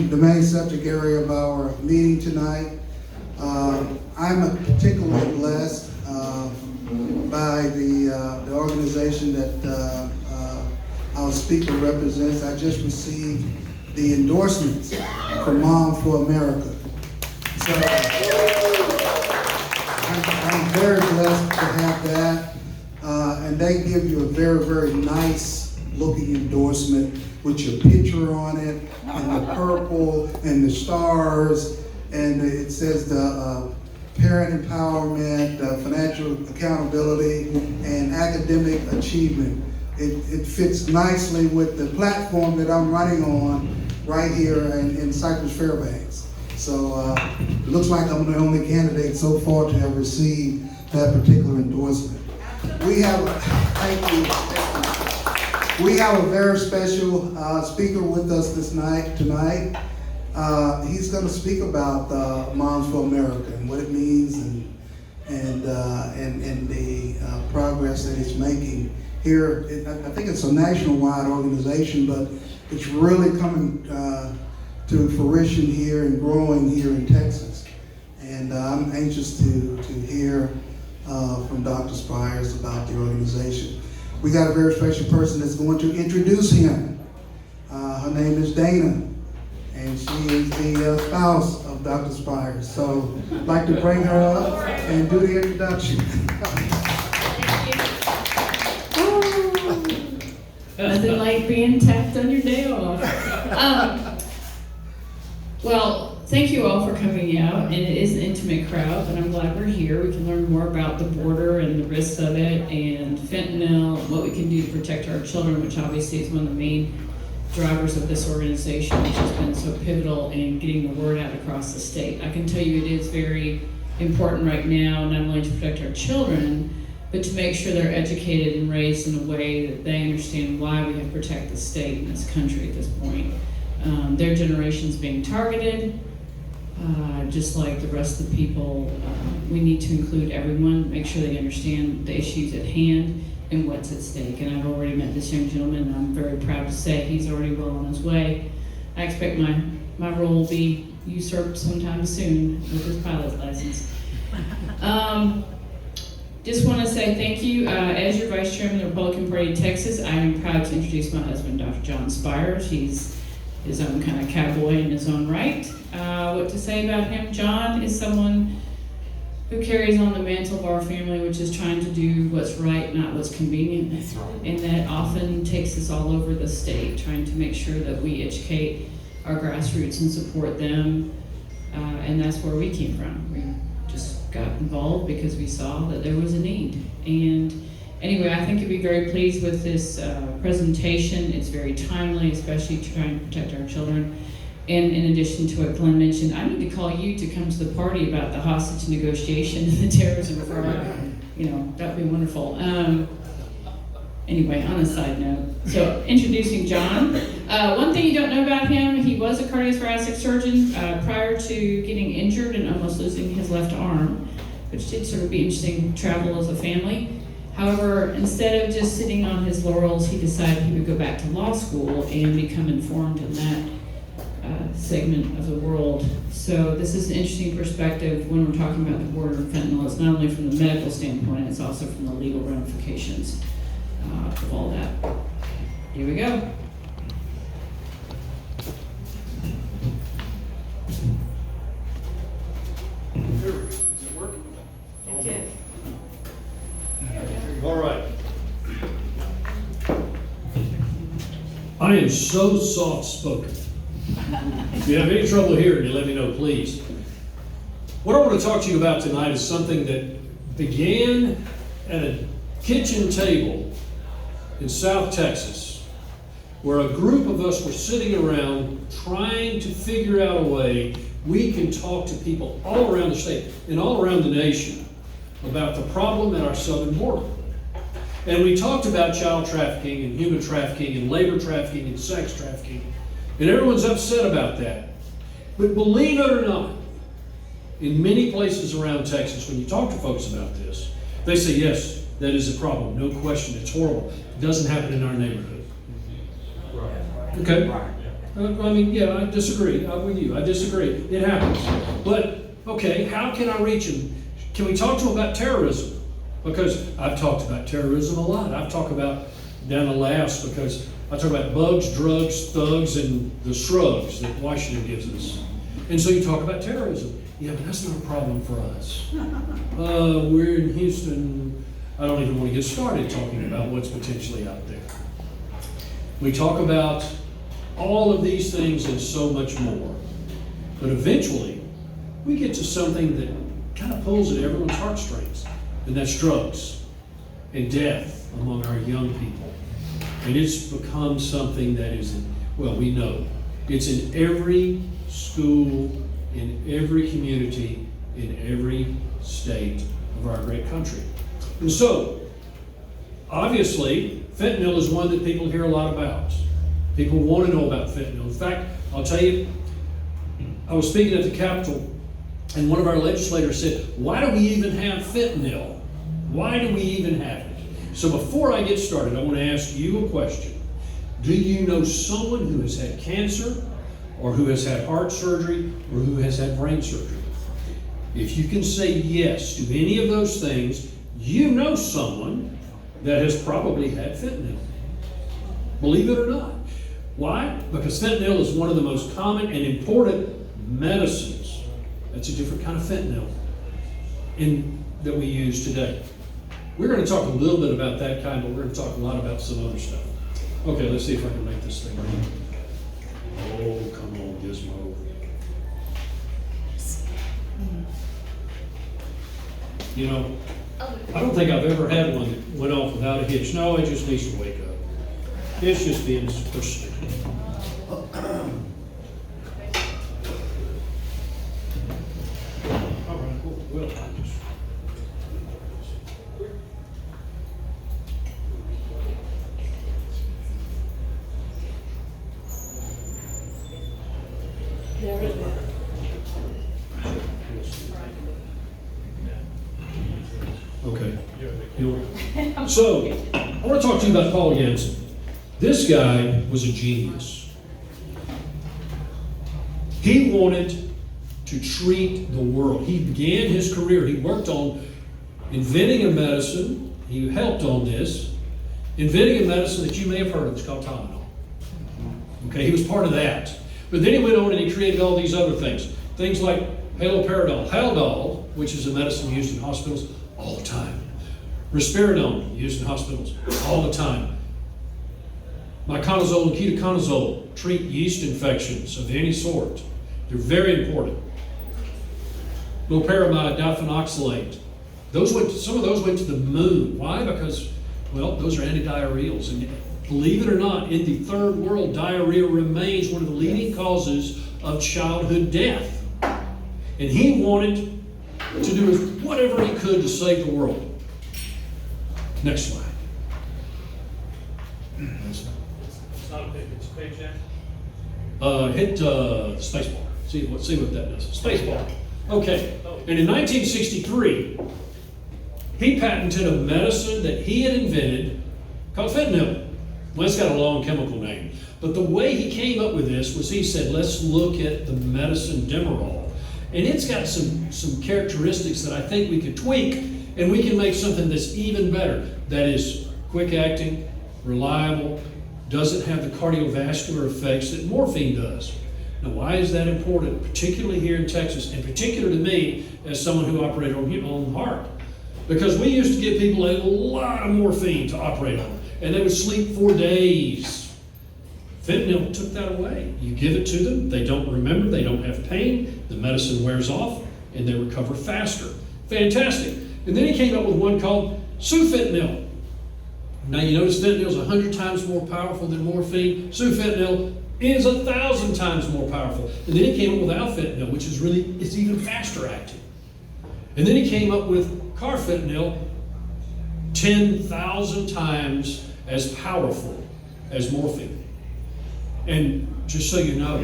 main subject area of our meeting tonight. I'm particularly blessed by the organization that our speaker represents. I just received the endorsements from Mom for America. So I'm very blessed to have that. And they give you a very, very nice looking endorsement with your picture on it, and the purple, and the stars, and it says the parent empowerment, financial accountability, and academic achievement. It fits nicely with the platform that I'm running on right here in Cypress Fairbanks. So it looks like I'm the only candidate so far to have received that particular endorsement. We have, thank you. We have a very special speaker with us tonight. He's going to speak about Moms for America and what it means and the progress that it's making here. I think it's a national-wide organization, but it's really coming to fruition here and growing here in Texas. And I'm anxious to hear from Dr. Spiers about the organization. We got a very special person that's going to introduce him. Her name is Dana, and she is the spouse of Dr. Spiers. So I'd like to bring her up and do the introduction. Nothing like being tapped on your day off. Well, thank you all for coming out, and it is an intimate crowd, but I'm glad we're here. We can learn more about the border and the risks of it, and fentanyl, and what we can do to protect our children, which obviously is one of the main drivers of this organization, which has been so pivotal in getting the word out across the state. I can tell you it is very important right now, not only to protect our children, but to make sure they're educated and raised in a way that they understand why we have to protect the state and this country at this point. Their generation's being targeted, just like the rest of the people. We need to include everyone, make sure they understand the issues at hand and what's at stake. And I've already met this young gentleman, and I'm very proud to say he's already well on his way. I expect my role will be usurped sometime soon with his pilot's license. Just want to say thank you. As your Vice Chairman of the Republican Party of Texas, I am proud to introduce my husband, Dr. Jon Spiers. He's his own kind of cowboy in his own right. What to say about him? Jon is someone who carries on the mantle of our family, which is trying to do what's right, not what's convenient. That's right. And that often takes us all over the state, trying to make sure that we educate our grassroots and support them. And that's where we came from. We just got involved because we saw that there was a need. And anyway, I think you'll be very pleased with this presentation. It's very timely, especially to try and protect our children. And in addition to what Glenn mentioned, I need to call you to come to the party about the hostage negotiation and the terrorism fraud. You know, that would be wonderful. Anyway, on a side note, so introducing Jon. One thing you don't know about him, he was a cardiothoracic surgeon prior to getting injured and almost losing his left arm, which did sort of be interesting travel as a family. However, instead of just sitting on his laurels, he decided he would go back to law school and become informed in that segment of the world. So this is an interesting perspective when we're talking about the border and fentanyl. It's not only from the medical standpoint, it's also from the legal ramifications of all that. Here we go. Is it working? It did. All right. I am so soft-spoken. If you have any trouble hearing me, let me know, please. What I want to talk to you about tonight is something that began at a kitchen table in South Texas, where a group of us were sitting around trying to figure out a way we can talk to people all around the state and all around the nation about the problem at our southern border. And we talked about child trafficking and human trafficking and labor trafficking and sex trafficking. And everyone's upset about that. But believe it or not, in many places around Texas, when you talk to folks about this, they say, yes, that is a problem. No question, it's horrible. It doesn't happen in our neighborhood. Right. Okay? Right. I mean, yeah, I disagree. I'm with you. I disagree. It happens. But, okay, how can I reach them? Can we talk to them about terrorism? Because I've talked about terrorism a lot. I've talked about down the last because I talk about bugs, drugs, thugs, and the shrugs that Washington gives us. And so you talk about terrorism. Yeah, but that's not a problem for us. We're in Houston. I don't even want to get started talking about what's potentially out there. We talk about all of these things and so much more. But eventually, we get to something that kind of pulls at everyone's heartstrings, and that's drugs and death among our young people. And it's become something that is, well, we know, it's in every school, in every community, in every state of our great country. And so, obviously, fentanyl is one that people hear a lot about. People want to know about fentanyl. In fact, I'll tell you, I was speaking at the Capitol, and one of our legislators said, why do we even have fentanyl? Why do we even have it? So before I get started, I want to ask you a question. Do you know someone who has had cancer, or who has had heart surgery, or who has had brain surgery? If you can say yes to any of those things, you know someone that has probably had fentanyl. Believe it or not. Why? Because fentanyl is one of the most common and important medicines. That's a different kind of fentanyl that we use today. We're going to talk a little bit about that kind, but we're going to talk a lot about some other stuff. Okay, let's see if I can make this thing right. Oh, come on, Gizmo. You know, I don't think I've ever had one that went off without a hitch. No, it just needs to wake up. It's just being persistent. All right, well, okay. So, I want to talk to you about Paul Jansen. This guy was a genius. He wanted to treat the world. He began his career, he worked on inventing a medicine. He helped on this, inventing a medicine that you may have heard of. It's called Tylenol. Okay, he was part of that. But then he went on and he created all these other things. Things like haloperidol, Haldol, which is a medicine used in hospitals all the time. Risperidone, used in hospitals all the time. Miconazole and ketoconazole treat yeast infections of any sort. They're very important. Loperamide, diphenoxylate. Some of those went to the moon. Why? Because, well, those are antidiarrheals. And believe it or not, in the third world, diarrhea remains one of the leading causes of childhood death. And he wanted to do whatever he could to save the world. Next slide. It's not a page, it's a page down. Hit space bar. See what that does. Space bar. Okay. And in 1963, he patented a medicine that he had invented called fentanyl. Well, it's got a long chemical name. But the way he came up with this was he said, let's look at the medicine Demerol. And it's got some characteristics that I think we could tweak, and we can make something that's even better. That is quick acting, reliable, doesn't have the cardiovascular effects that morphine does. Now, why is that important, particularly here in Texas, and particular to me as someone who operated on heart? Because we used to give people a lot of morphine to operate on, and they would sleep for days. Fentanyl took that away. You give it to them, they don't remember, they don't have pain, the medicine wears off, and they recover faster. Fantastic. And then he came up with one called sufentanil. Now you notice fentanyl is 100 times more powerful than morphine. Sufentanil is 1,000 times more powerful. And then he came up with alfentanil, which is it's even faster acting. And then he came up with carfentanil, 10,000 times as powerful as morphine. And just so you know,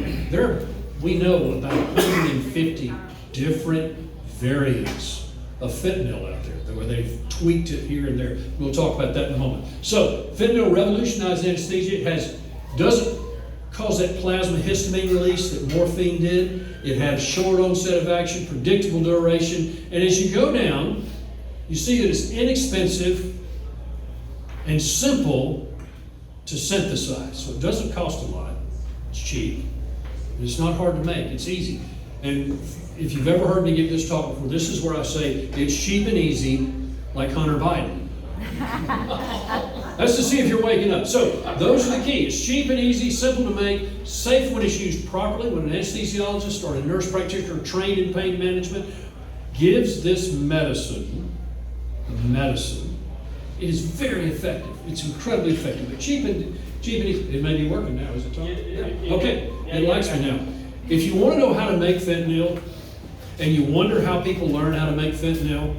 we know about 150 different variants of fentanyl out there, where they've tweaked it here and there. We'll talk about that in a moment. So, fentanyl revolutionized anesthesia. It doesn't caused that plasma histamine release that morphine did. It had short onset of action, predictable duration, and as you go down, you see that it's inexpensive and simple to synthesize. So it doesn't cost a lot. It's cheap. It's not hard to make. It's easy. And if you've ever heard me give this talk before, this is where I say it's cheap and easy, like Hunter Biden. That's to see if you're waking up. So those are the keys. It's cheap and easy, simple to make, safe when it's used properly, when an anesthesiologist or a nurse practitioner trained in pain management gives this medicine, it is very effective. It's incredibly effective. But cheap and easy. It may be working now, is it, Tom? Yeah. Okay, it likes me now. If you want to know how to make fentanyl, and you wonder how people learn how to make fentanyl,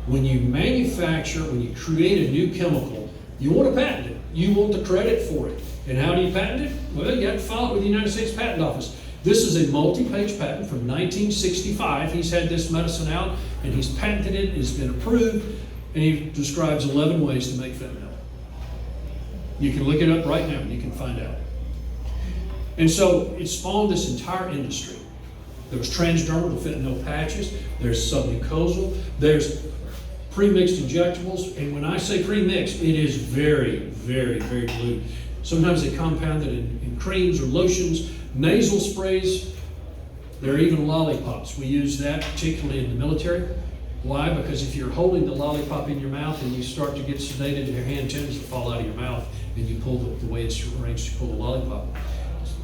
when you create a new chemical, you want to patent it. You want the credit for it. And how do you patent it? Well, you have to file it with the United States Patent Office. This is a multi-page patent from 1965. He's had this medicine out, and he's patented it, it's been approved, and he describes 11 ways to make fentanyl. You can look it up right now, and you can find out. And so it spawned this entire industry. There was transdermal fentanyl patches, there's submucosal, there's pre-mixed injectables, and when I say pre-mixed, it is very, very, very dilute. Sometimes they compound it in creams or lotions, nasal sprays. There are even lollipops. We use that particularly in the military. Why? Because if you're holding the lollipop in your mouth and you start to get sedated, your hand tends to fall out of your mouth, and you pull the way it's arranged to pull the lollipop.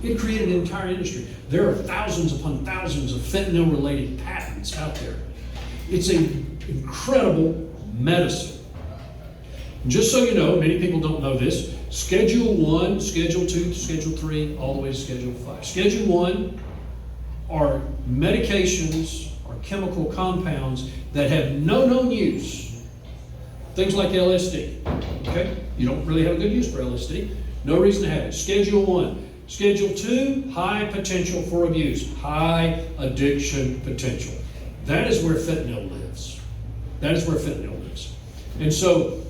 It created an entire industry. There are thousands upon thousands of fentanyl-related patents out there. It's an incredible medicine. Just so you know, many people don't know this, Schedule 1, Schedule 2, Schedule 3, all the way to Schedule 5. Schedule 1 are medications or chemical compounds that have no known use. Things like LSD, okay? You don't really have a good use for LSD. No reason to have it. Schedule 1. Schedule 2, high potential for abuse, high addiction potential. That is where fentanyl lives. That is where fentanyl lives. And so,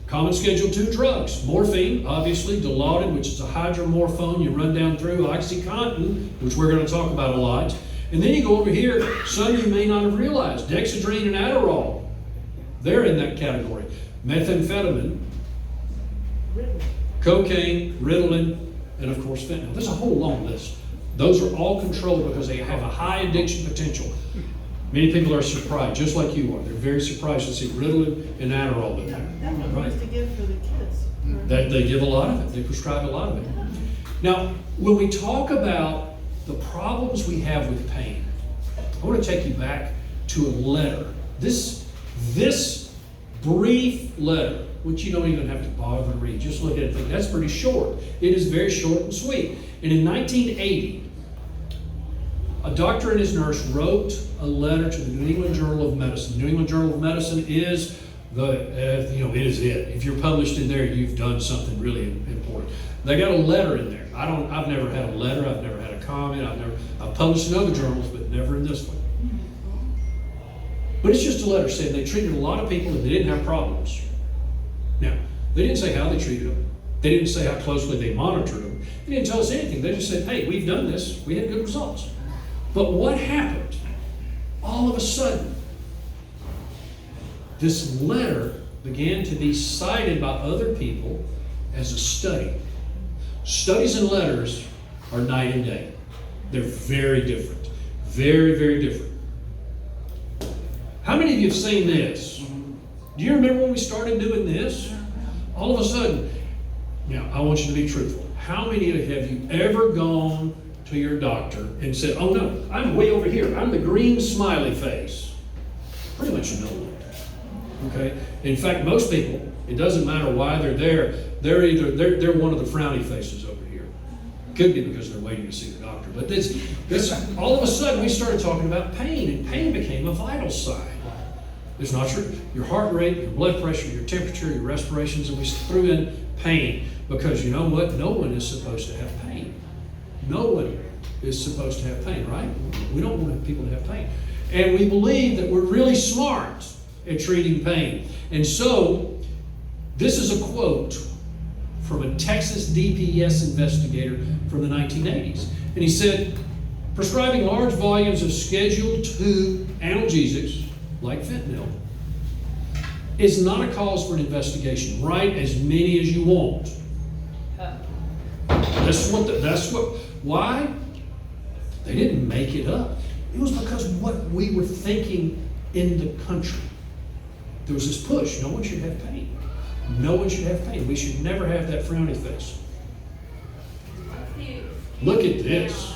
common Schedule 2 drugs, morphine, obviously, Dilaudid, which is a hydromorphone you run down through, OxyContin, which we're going to talk about a lot. And then you go over here, some you may not have realized, Dexedrine and Adderall. They're in that category. Methamphetamine, cocaine, Ritalin, and of course fentanyl. There's a whole long list. Those are all controlled because they have a high addiction potential. Many people are surprised, just like you are. They're very surprised to see Ritalin and Adderall in there. That's what Right? to give for the kids. That they give a lot of it. They prescribe a lot of it. Now, when we talk about the problems we have with pain, I want to take you back to a letter. This brief letter, which you don't even have to bother to read. Just look at it. That's pretty short. It is very short and sweet. And in 1980, a doctor and his nurse wrote a letter to the New England Journal of Medicine. The New England Journal of Medicine is it is it. If you're published in there, you've done something really important. They got a letter in there. I've never had a letter. I've never had a comment. I've published in other journals, but never in this one. But it's just a letter saying they treated a lot of people and they didn't have problems. Now, they didn't say how they treated them. They didn't say how closely they monitored them. They didn't tell us anything. They just said, hey, we've done this. We had good results. But what happened? All of a sudden, this letter began to be cited by other people as a study. Studies and letters are night and day. They're very different. Very, very different. How many of you have seen this? Do you remember when we started doing this? All of a sudden, now I want you to be truthful. How many of you have you ever gone to your doctor and said, oh no, I'm way over here. I'm the green smiley face? Pretty much no one. Okay? In fact, most people, it doesn't matter why they're there, they're one of the frowny faces over here. Could be because they're waiting to see the doctor. But this all of a sudden we started talking about pain, and pain became a vital sign. It's not your heart rate, your blood pressure, your temperature, your respirations, and we threw in pain. Because you know what? No one is supposed to have pain. No one is supposed to have pain, right? We don't want people to have pain. And we believe that we're really smart at treating pain. And so, this is a quote from a Texas DPS investigator from the 1980s. And he said, prescribing large volumes of Schedule II analgesics, like fentanyl, is not a cause for an investigation. Write as many as you want. Why? They didn't make it up. It was because of what we were thinking in the country. There was this push. No one should have pain. No one should have pain. We should never have that frowny face. Look at this.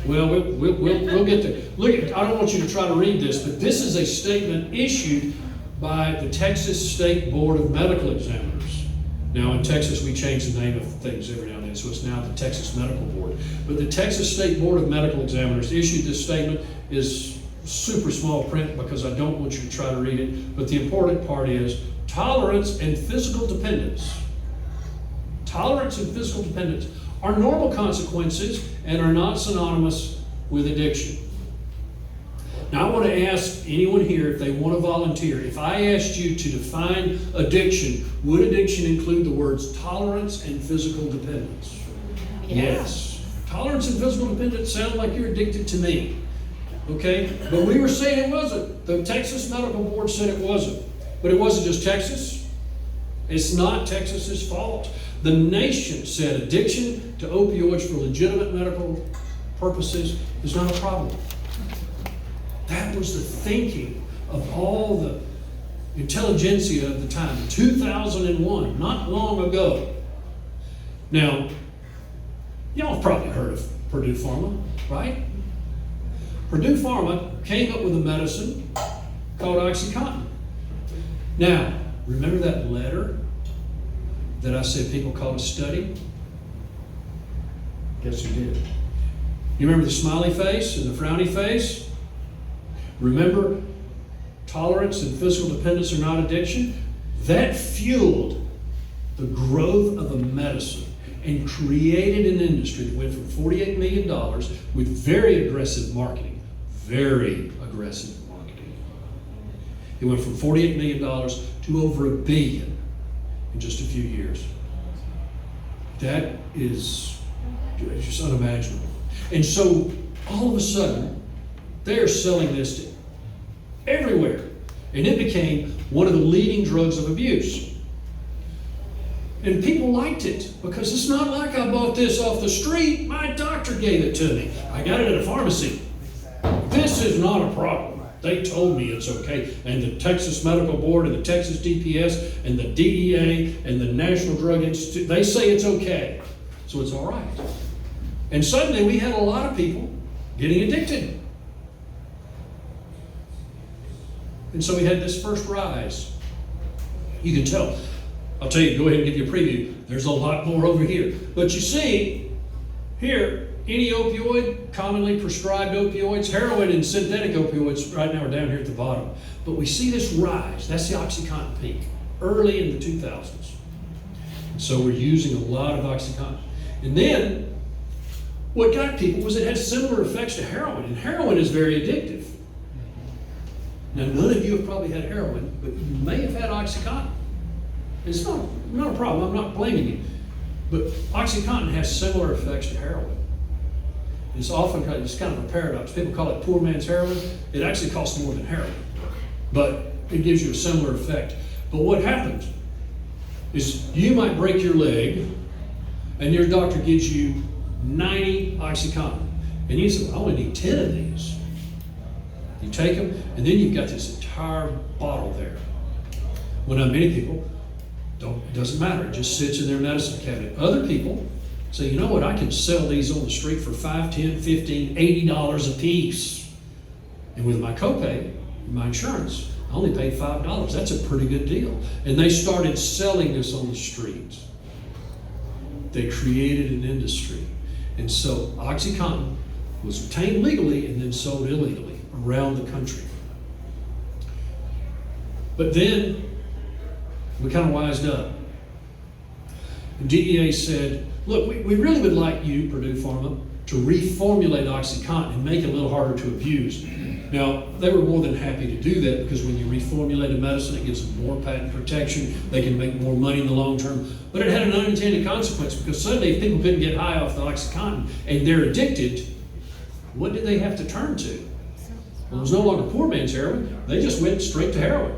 Well, we'll get there. Look, I don't want you to try to read this, but this is a statement issued by the Texas State Board of Medical Examiners. Now, in Texas, we change the name of things every now and then, so it's now the Texas Medical Board. But the Texas State Board of Medical Examiners issued this statement. Is super small print because I don't want you to try to read it, but the important part is tolerance and physical dependence. Tolerance and physical dependence are normal consequences and are not synonymous with addiction. Now, I want to ask anyone here if they want to volunteer. If I asked you to define addiction, would addiction include the words tolerance and physical dependence? Yes. Tolerance and physical dependence sound like you're addicted to me. Okay? But we were saying it wasn't. The Texas Medical Board said it wasn't. But it wasn't just Texas. It's not Texas's fault. The nation said addiction to opioids for legitimate medical purposes is not a problem. That was the thinking of all the intelligentsia of the time. 2001, not long ago. Now, y'all have probably heard of Purdue Pharma, right? Purdue Pharma came up with a medicine called OxyContin. Now, remember that letter that I said people called a study? Guess who did? You remember the smiley face and the frowny face? Remember, tolerance and physical dependence are not addiction? That fueled the growth of a medicine and created an industry that went from $48 million with very aggressive marketing. Very aggressive marketing. It went from $48 million to over $1 billion in just a few years. That is just unimaginable. And so, all of a sudden, they are selling this to everywhere. And it became one of the leading drugs of abuse. And people liked it because it's not like I bought this off the street. My doctor gave it to me. I got it at a pharmacy. This is not a problem. They told me it's okay. And the Texas Medical Board and the Texas DPS and the DEA and the National Drug Institute, they say it's okay. So it's all right. And suddenly we had a lot of people getting addicted. And so we had this first rise. You can tell. I'll tell you, go ahead and give you a preview. There's a lot more over here. But you see, here, any opioid, commonly prescribed opioids, heroin and synthetic opioids right now are down here at the bottom. But we see this rise. That's the OxyContin peak, early in the 2000s. And so we're using a lot of OxyContin. And then, what got people was it had similar effects to heroin. And heroin is very addictive. Now, none of you have probably had heroin, but you may have had OxyContin. It's not a problem. I'm not blaming you. But OxyContin has similar effects to heroin. It's kind of a paradox. People call it poor man's heroin. It actually costs more than heroin. But it gives you a similar effect. But what happens is you might break your leg and your doctor gives you 90 OxyContin. And you say, I only need 10 of these. You take them, and then you've got this entire bottle there. Well, now many people it doesn't matter. It just sits in their medicine cabinet. Other people say, you know what, I can sell these on the street for $5, $10, $15, $80 a piece. And with my copay, my insurance, I only paid $5. That's a pretty good deal. And they started selling this on the street. They created an industry. And so OxyContin was obtained legally and then sold illegally around the country. But then we kind of wised up. The DEA said, look, we really would like you, Purdue Pharma, to reformulate OxyContin and make it a little harder to abuse. Now, they were more than happy to do that because when you reformulate a medicine, it gives them more patent protection. They can make more money in the long term. But it had an unintended consequence because suddenly if people couldn't get high off the OxyContin and they're addicted, what did they have to turn to? Well, it was no longer poor man's heroin. They just went straight to heroin.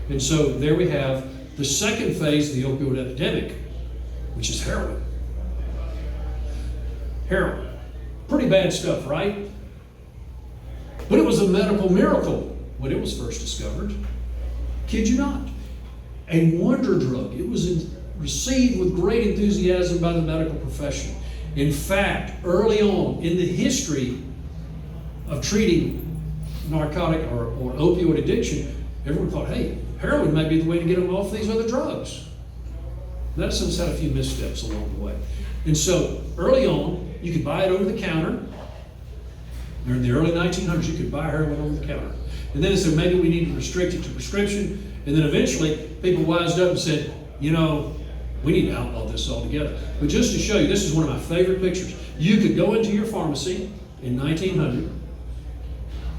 And so there we have the second phase of the opioid epidemic, which is heroin. Heroin. Pretty bad stuff, right? But it was a medical miracle when it was first discovered. Kid you not. A wonder drug. It was received with great enthusiasm by the medical profession. In fact, early on in the history of treating narcotic or opioid addiction, everyone thought, hey, heroin might be the way to get them off these other drugs. Medicine's had a few missteps along the way. And so early on, you could buy it over the counter. In the early 1900s, you could buy heroin over the counter. And then they said, maybe we need to restrict it to prescription. And then eventually, people wised up and said, you know, we need to outlaw this altogether. But just to show you, this is one of my favorite pictures. You could go into your pharmacy in 1900,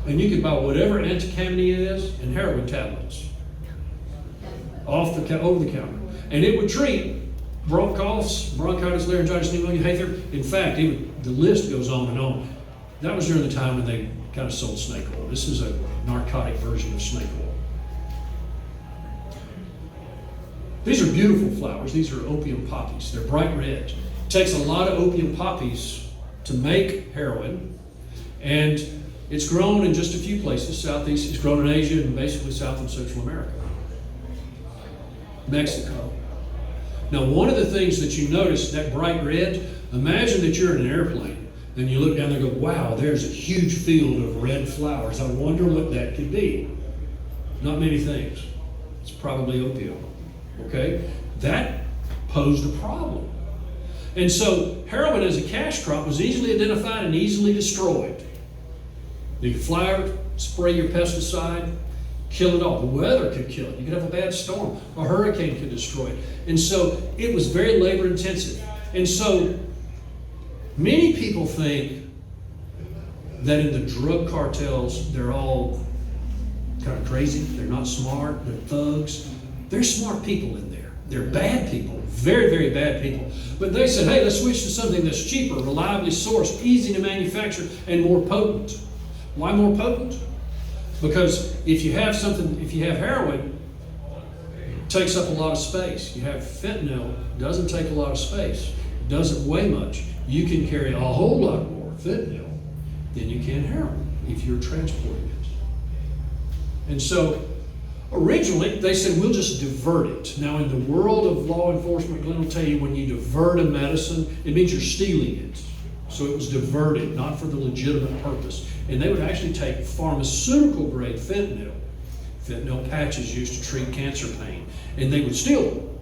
and you could buy whatever anticammony it is and heroin tablets over the counter. And it would treat coughs, bronchitis, laryngitis, pneumonia, hay fever. In fact, the list goes on and on. That was during the time when they kind of sold snake oil. This is a narcotic version of snake oil. These are beautiful flowers. These are opium poppies. They're bright red. It takes a lot of opium poppies to make heroin, and it's grown in just a few places. Southeast, it's grown in Asia and basically South and Central America. Mexico. Now, one of the things that you notice, that bright red, imagine that you're in an airplane and you look down there and go, wow, there's a huge field of red flowers. I wonder what that could be. Not many things. It's probably opium. Okay? That posed a problem. And so heroin as a cash crop was easily identified and easily destroyed. You could fly out, spray your pesticide, kill it all. The weather could kill it. You could have a bad storm. A hurricane could destroy it. And so it was very labor intensive. And so many people think that in the drug cartels, they're all kind of crazy. They're not smart. They're thugs. They're smart people in there. They're bad people. Very, very bad people. But they said, hey, let's switch to something that's cheaper, reliably sourced, easy to manufacture, and more potent. Why more potent? Because if you have heroin, it takes up a lot of space. You have fentanyl, doesn't take a lot of space, doesn't weigh much. You can carry a whole lot more fentanyl than you can heroin if you're transporting it. And so originally they said, we'll just divert it. Now in the world of law enforcement, Glenn will tell you, when you divert a medicine, it means you're stealing it. So it was diverted, not for the legitimate purpose. And they would actually take pharmaceutical grade fentanyl patches used to treat cancer pain, and they would steal them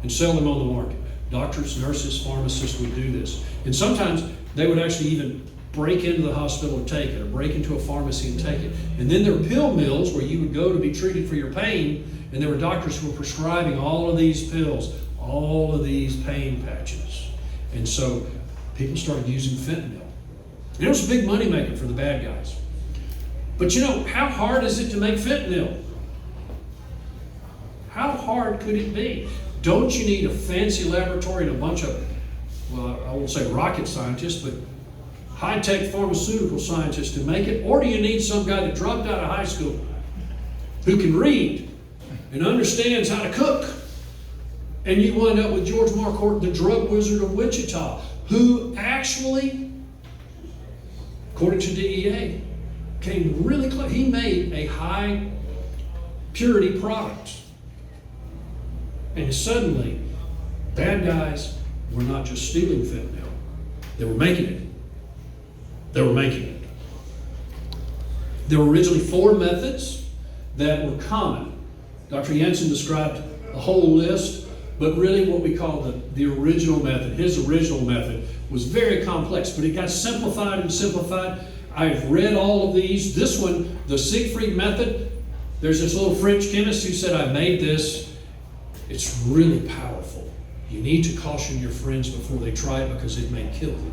and sell them on the market. Doctors, nurses, pharmacists would do this. And sometimes they would actually even break into the hospital and take it, or break into a pharmacy and take it. And then there were pill mills where you would go to be treated for your pain, and there were doctors who were prescribing all of these pills, all of these pain patches. And so people started using fentanyl. And it was a big money maker for the bad guys. But you know, how hard is it to make fentanyl? How hard could it be? Don't you need a fancy laboratory and a bunch of, well, I won't say rocket scientists, but high-tech pharmaceutical scientists to make it? Or do you need some guy that dropped out of high school who can read and understands how to cook? And you wind up with George Marquardt, the drug wizard of Wichita, who actually, according to DEA, came really close. He made a high purity product. And suddenly, bad guys were not just stealing fentanyl, they were making it. They were making it. There were originally 4 methods that were common. Dr. Jensen described a whole list, but really what we call the original method, his original method, was very complex, but it got simplified and simplified. I've read all of these. This one, the Siegfried method, there's this little French chemist who said, I made this. It's really powerful. You need to caution your friends before they try it because it may kill them.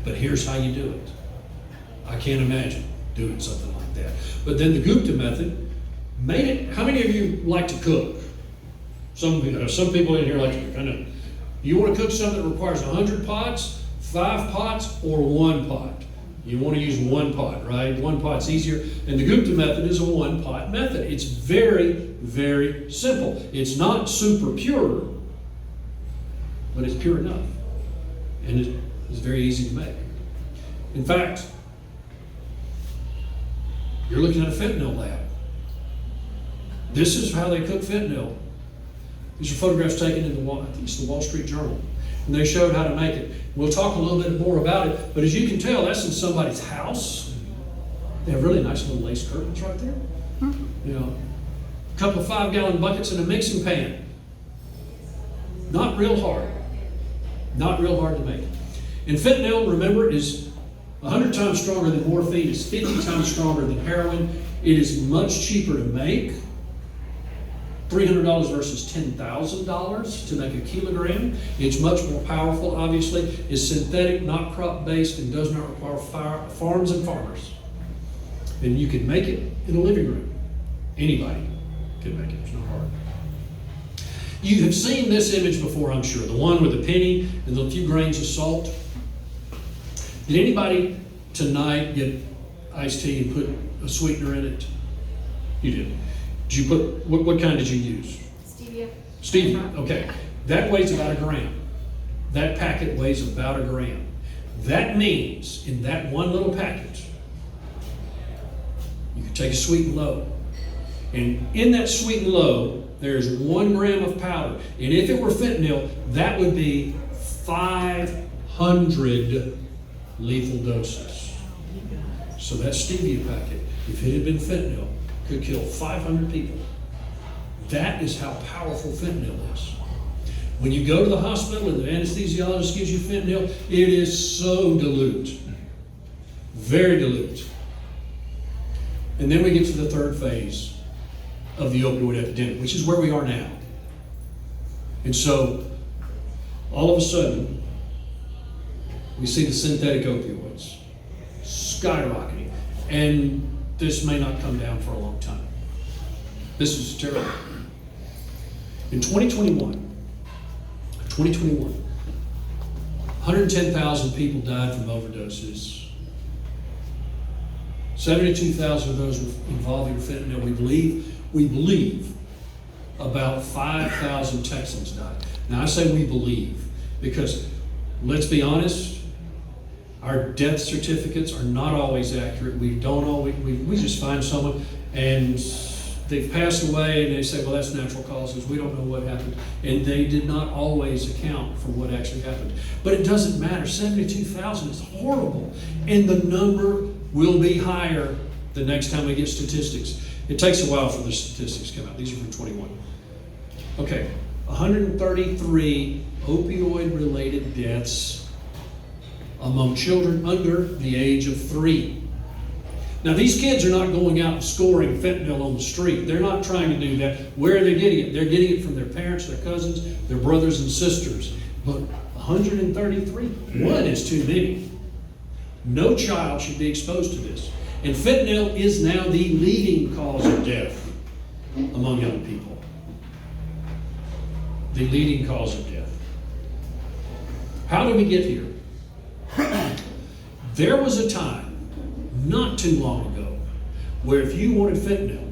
But here's how you do it. I can't imagine doing something like that. But then the Gupta method made it. How many of you like to cook? Some people in here like to cook. I know. You want to cook something that requires 100 pots, 5 pots, or 1 pot. You want to use 1 pot, right? 1 pot's easier. And the Gupta method is a 1 pot method. It's very, very simple. It's not super pure, but it's pure enough. And it is very easy to make. In fact, you're looking at a fentanyl lab. This is how they cook fentanyl. These are photographs taken in I think it's the Wall Street Journal. And they showed how to make it. We'll talk a little bit more about it, but as you can tell, that's in somebody's house. They have really nice little lace curtains right there. You know, a couple of 5-gallon buckets and a mixing pan. Not real hard. Not real hard to make. And fentanyl, remember, is 100 times stronger than morphine. It's 50 times stronger than heroin. It is much cheaper to make. $300 versus $10,000 to make a kilogram. It's much more powerful, obviously. It's synthetic, not crop-based, and does not require farms and farmers. And you can make it in a living room. Anybody can make it. It's not hard. You have seen this image before, I'm sure. The one with the penny and the few grains of salt. Did anybody tonight get iced tea and put a sweetener in it? You did. Did you put, what kind did you use? Stevia. Stevia, okay. That weighs about 1 gram. That packet weighs about 1 gram. That means in that one little packet, you can take a sweet and low. And in that sweet and low, there's 1 gram of powder. And if it were fentanyl, that would be 500 lethal doses. So that stevia packet, if it had been fentanyl, could kill 500 people. That is how powerful fentanyl is. When you go to the hospital and the anesthesiologist gives you fentanyl, it is so dilute. Very dilute. And then we get to the third phase of the opioid epidemic, which is where we are now. And so, all of a sudden, we see the synthetic opioids skyrocketing. And this may not come down for a long time. This is terrible. In 2021, 110,000 people died from overdoses. 72,000 of those were involving fentanyl. We believe about 5,000 Texans died. Now I say we believe because, let's be honest, our death certificates are not always accurate. We just find someone and they've passed away and they say, well, that's natural causes. We don't know what happened. And they did not always account for what actually happened. But it doesn't matter. 72,000 is horrible. And the number will be higher the next time we get statistics. It takes a while for the statistics to come out. These are from 21. Okay, 133 opioid-related deaths among children under the age of 3. Now, these kids are not going out and scoring fentanyl on the street. They're not trying to do that. Where are they getting it? They're getting it from their parents, their cousins, their brothers and sisters. But 133, one is too many. No child should be exposed to this. And fentanyl is now the leading cause of death among young people. The leading cause of death. How did we get here? There was a time, not too long ago, where if you wanted fentanyl,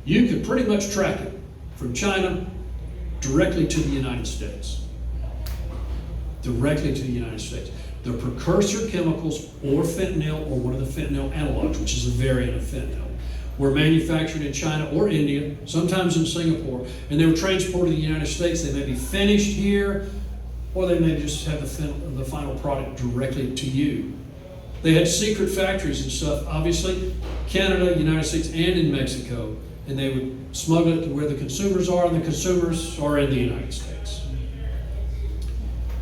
you could pretty much track it from China directly to the United States. Directly to the United States. The precursor chemicals, or fentanyl, or one of the fentanyl analogs, which is a variant of fentanyl, were manufactured in China or India, sometimes in Singapore, and they were transported to the United States. They may be finished here, or they may just have the final product directly to you. They had secret factories and stuff, obviously, Canada, United States, and in Mexico, and they would smuggle it to where the consumers are, and the consumers are in the United States.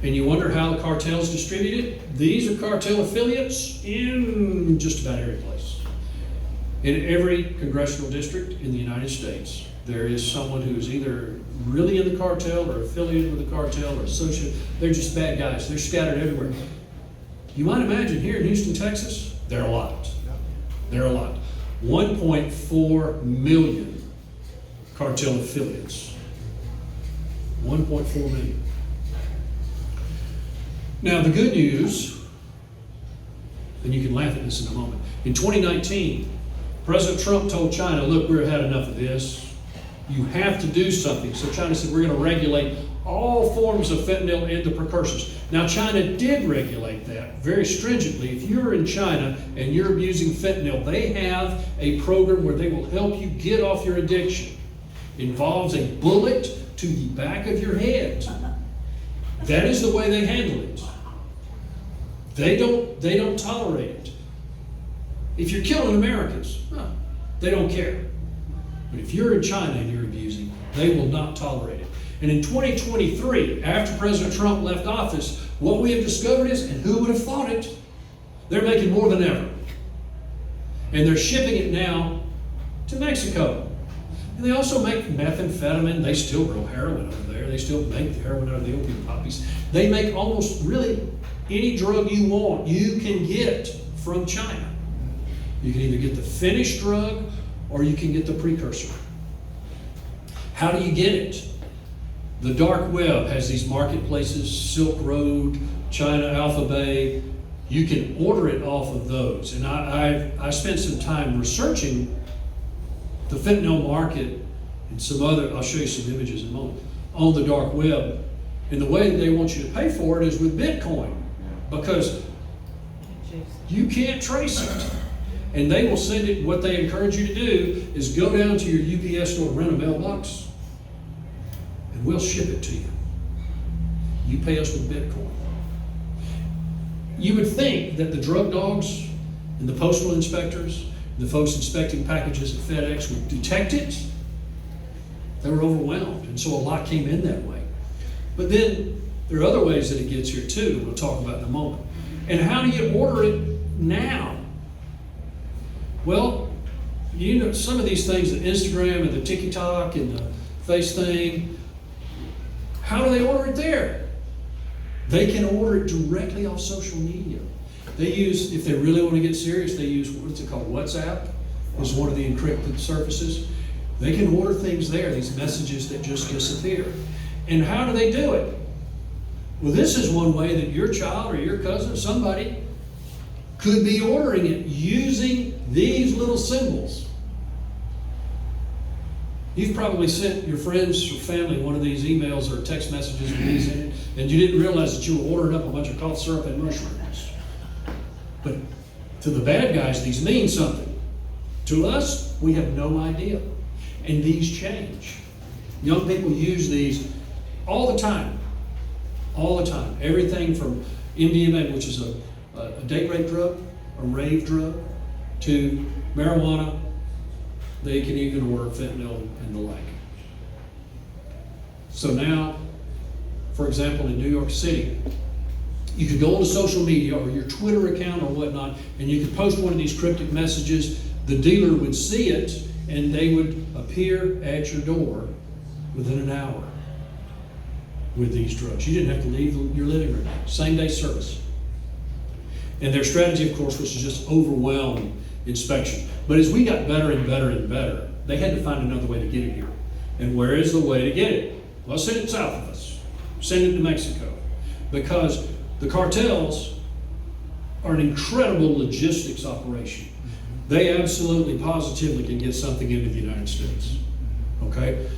And you wonder how the cartels distribute it? These are cartel affiliates in just about every place. In every congressional district in the United States, There is someone who's either really in the cartel or affiliated with the cartel or associated. They're just bad guys. They're scattered everywhere. You might imagine here in Houston, Texas, there are a lot. There are a lot. 1.4 million cartel affiliates. 1.4 million. Now, the good news, and you can laugh at this in a moment. In 2019, President Trump told China, look, we've had enough of this. You have to do something. So China said, we're going to regulate all forms of fentanyl and the precursors. Now, China did regulate that very stringently. If you're in China and you're abusing fentanyl, they have a program where they will help you get off your addiction. It involves a bullet to the back of your head. That is the way they handle it. They don't tolerate it. If you're killing Americans, they don't care. But if you're in China and you're abusing, they will not tolerate it. And in 2023, after President Trump left office, what we have discovered is, and who would have thought it, they're making more than ever. And they're shipping it now to Mexico. And they also make methamphetamine. They still grow heroin over there. They still make the heroin out of the opium poppies. They make almost really any drug you want, you can get from China. You can either get the finished drug or you can get the precursor. How do you get it? The dark web has these marketplaces, Silk Road, China, Alpha Bay. You can order it off of those. And I spent some time researching the fentanyl market and some other, I'll show you some images in a moment, on the dark web. And the way that they want you to pay for it is with Bitcoin, because you can't trace it. And they will send it, what they encourage you to do is go down to your UPS store, rent a mailbox, and we'll ship it to you. You pay us with Bitcoin. You would think that the drug dogs and the postal inspectors, the folks inspecting packages at FedEx would detect it. They were overwhelmed, and so a lot came in that way. But then there are other ways that it gets here too, that we'll talk about in a moment. And how do you order it now? Well, you know, some of these things, the Instagram and the TikTok and the Face thing, how do they order it there? They can order it directly off social media. They use, if they really want to get serious, they use, what's it called, WhatsApp is one of the encrypted services. They can order things there, these messages that just disappear. And how do they do it? Well, this is one way that your child or your cousin or somebody could be ordering it using these little symbols. You've probably sent your friends or family one of these emails or text messages with these in it, and you didn't realize that you were ordering up a bunch of cough syrup and mushrooms. But to the bad guys, these mean something. To us, we have no idea. And these change. Young people use these all the time. All the time. Everything from MDMA, which is a date rape drug, a rave drug, to marijuana. They can even order fentanyl and the like. So now, for example, in New York City, you could go on to social media or your Twitter account or whatnot, and you could post one of these cryptic messages. The dealer would see it, and they would appear at your door within an hour with these drugs. You didn't have to leave your living room. Same day service. And their strategy, of course, was to just overwhelm inspection. But as we got better and better and better, they had to find another way to get it here. And where is the way to get it? Well, send it south of us. Send it to Mexico. Because the cartels are an incredible logistics operation. They absolutely, positively can get something into the United States. Okay?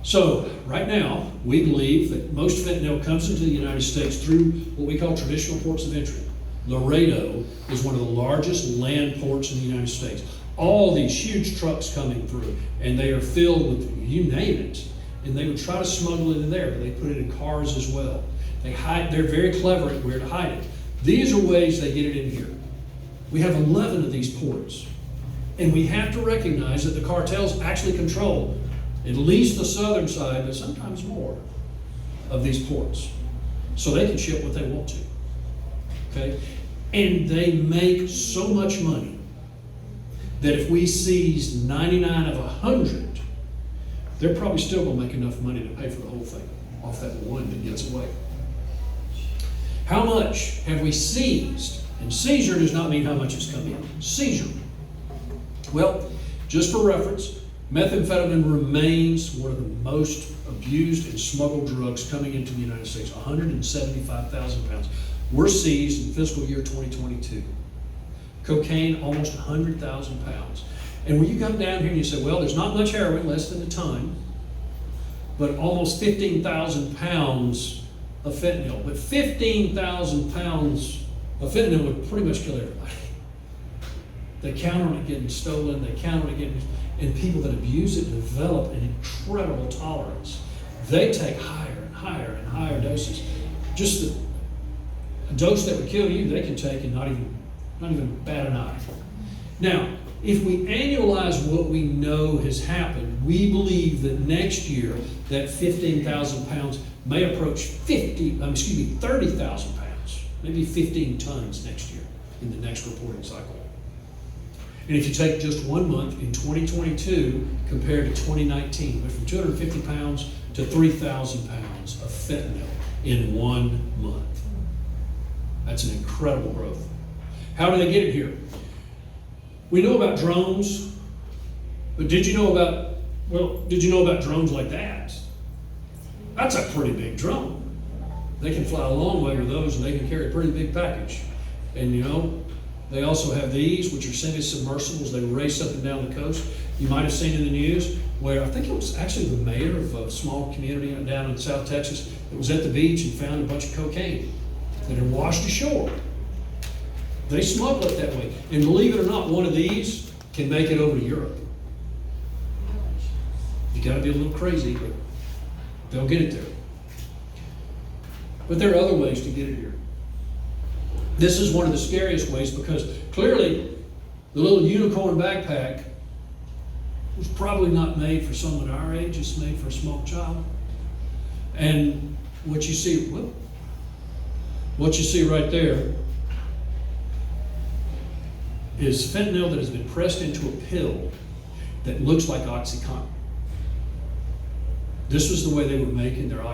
So, right now, we believe that most fentanyl comes into the United States through what we call traditional ports of entry. Laredo is one of the largest land ports in the United States. All these huge trucks coming through, and they are filled with, you name it, and they would try to smuggle it in there, but they put it in cars as well. They're very clever at where to hide it. These are ways they get it in here. We have 11 of these ports, and we have to recognize that the cartels actually control at least the southern side, but sometimes more, of these ports. So they can ship what they want to. Okay? And they make so much money that if we seized 99 of 100, they're probably still gonna make enough money to pay for the whole thing off that one that gets away. How much have we seized? And seizure does not mean how much has come in. Seizure. Well, just for reference, methamphetamine remains one of the most abused and smuggled drugs coming into the United States, 175,000 pounds. Were seized in fiscal year 2022. Cocaine, almost 100,000 pounds. And when you come down here and you say, well, there's not much heroin, less than a ton, but almost 15,000 pounds of fentanyl. But 15,000 pounds of fentanyl would pretty much kill everybody. They count on it getting stolen, they count on it getting, and people that abuse it develop an incredible tolerance. They take higher and higher and higher doses. Just a dose that would kill you, they can take and not even bat an eye. Now, if we annualize what we know has happened, we believe that next year that 15,000 pounds may approach 30,000 pounds, maybe 15 tons next year in the next reporting cycle. And if you take just 1 month in 2022 compared to 2019, went from 250 pounds to 3,000 pounds of fentanyl in 1 month. That's an incredible growth. How do they get it here? We know about drones, but did you know about drones like that? That's a pretty big drone. They can fly a long way with those, and they can carry a pretty big package. And you know, they also have these, which are semi-submersibles. They race up and down the coast. You might have seen in the news where, I think it was actually the mayor of a small community down in South Texas that was at the beach and found a bunch of cocaine that had washed ashore. They smuggle it that way. And believe it or not, one of these can make it over to Europe. You gotta be a little crazy, but they'll get it there. But there are other ways to get it here. This is one of the scariest ways because clearly the little unicorn backpack was probably not made for someone our age, it's made for a small child. And what you see right there is fentanyl that has been pressed into a pill that looks like OxyContin. This was the way they were making their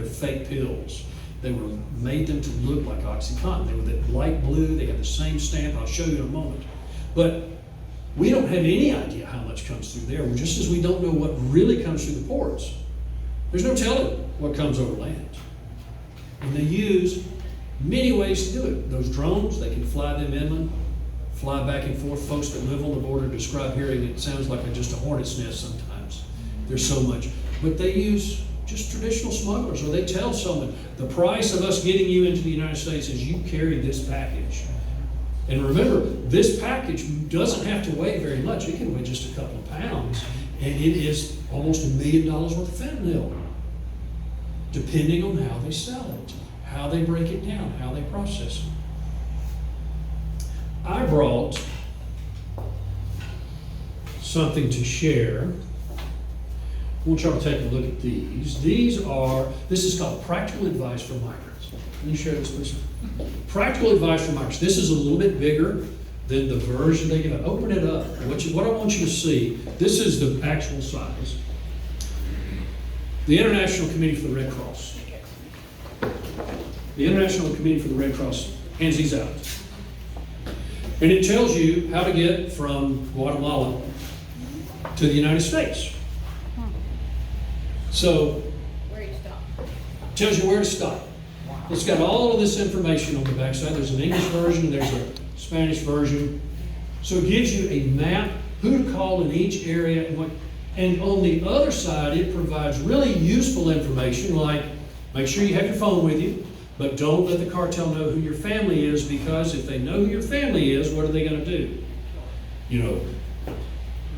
fake pills. They made them to look like OxyContin. They were that light blue, they had the same stamp, I'll show you in a moment. But we don't have any idea how much comes through there, just as we don't know what really comes through the ports. There's no telling what comes over land. And they use many ways to do it. Those drones, they can fly them inland, fly back and forth. Folks that live on the border describe hearing it sounds like just a hornet's nest sometimes. There's so much. But they use just traditional smugglers, or they tell someone, the price of us getting you into the United States is you carry this package. And remember, this package doesn't have to weigh very much. It can weigh just a couple of pounds, and it is almost $1 million worth of fentanyl, depending on how they sell it, how they break it down, how they process it. I brought something to share. I want y'all to take a look at these. This is called Practical Advice for Migrants. Can you share this, please? Practical Advice for Migrants. This is a little bit bigger than the version they give out. Open it up. What I want you to see, this is the actual size. The International Committee for the Red Cross. The International Committee for the Red Cross hands these out. And it tells you how to get from Guatemala to the United States. So, tells you where to stop. It's got all of this information on the backside. There's an English version, there's a Spanish version. So it gives you a map, who to call in each area, and what. And on the other side, it provides really useful information like, make sure you have your phone with you, but don't let the cartel know who your family is, because if they know who your family is, what are they going to do? You know,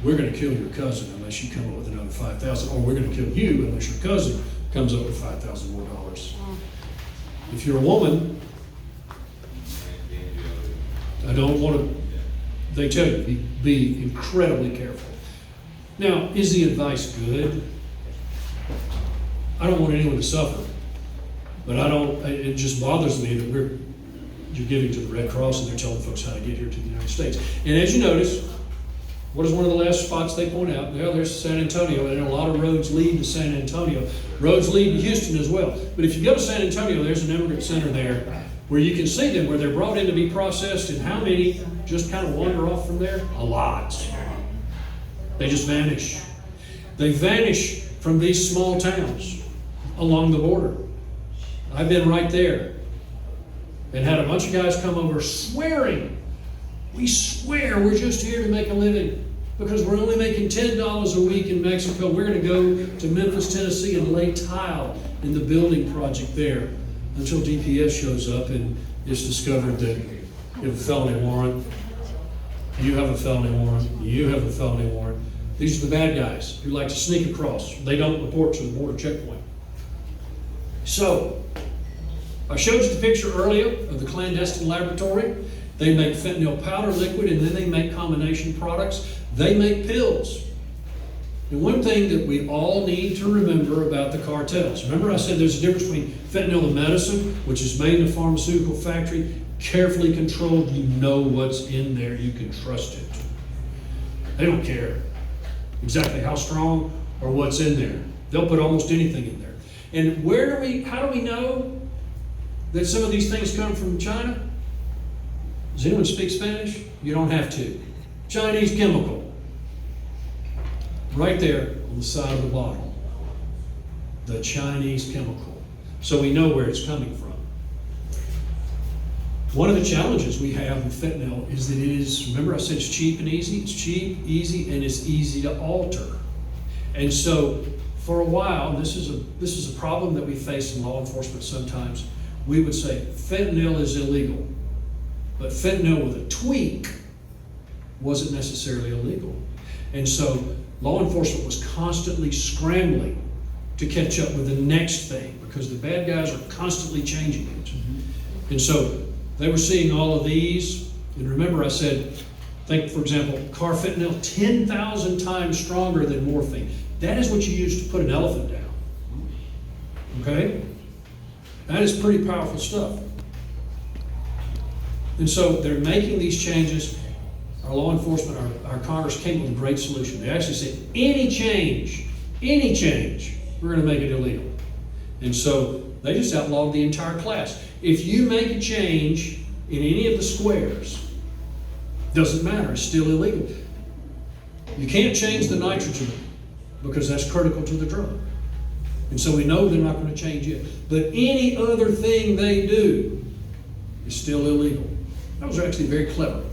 we're going to kill your cousin unless you come up with another $5,000, or we're going to kill you unless your cousin comes up with $5,000 more dollars. If you're a woman, I don't want to, they tell you, be incredibly careful. Now, is the advice good? I don't want anyone to suffer, but it just bothers me that you're giving to the Red Cross and they're telling folks how to get here to the United States. And as you notice, What is one of the last spots they point out? Well, there's San Antonio, and a lot of roads lead to San Antonio. Roads lead to Houston as well. But if you go to San Antonio, there's an immigrant center there where you can see them, where they're brought in to be processed, and how many just kind of wander off from there? A lot. They just vanish. They vanish from these small towns along the border. I've been right there and had a bunch of guys come over swearing, we swear we're just here to make a living because we're only making $10 a week in Mexico. We're going to go to Memphis, Tennessee and lay tile in the building project there until DPS shows up and it's discovered that you have a felony warrant, you have a felony warrant, you have a felony warrant. These are the bad guys who like to sneak across. They don't report to the border checkpoint. So, I showed you the picture earlier of the clandestine laboratory. They make fentanyl powder liquid and then they make combination products. They make pills. And one thing that we all need to remember about the cartels, remember I said there's a difference between fentanyl and medicine, which is made in a pharmaceutical factory, carefully controlled, you know what's in there, you can trust it. They don't care exactly how strong or what's in there. They'll put almost anything in there. And how do we know that some of these things come from China? Does anyone speak Spanish? You don't have to. Chinese chemical. Right there on the side of the bottle. The Chinese chemical. So we know where it's coming from. One of the challenges we have with fentanyl is that it is, remember I said it's cheap and easy? It's cheap, easy, and it's easy to alter. And so for a while, this is a problem that we face in law enforcement sometimes, we would say fentanyl is illegal. But fentanyl with a tweak wasn't necessarily illegal. And so law enforcement was constantly scrambling to catch up with the next thing because the bad guys are constantly changing it. And so they were seeing all of these. And remember I said, think for example, carfentanil 10,000 times stronger than morphine. That is what you use to put an elephant down. Okay? That is pretty powerful stuff. And so they're making these changes. Our law enforcement, our Congress came with a great solution. They actually said, any change, we're going to make it illegal. And so they just outlawed the entire class. If you make a change in any of the squares, doesn't matter, it's still illegal. You can't change the nitrogen because that's critical to the drug. And so we know they're not going to change it. But any other thing they do is still illegal. That was actually very clever.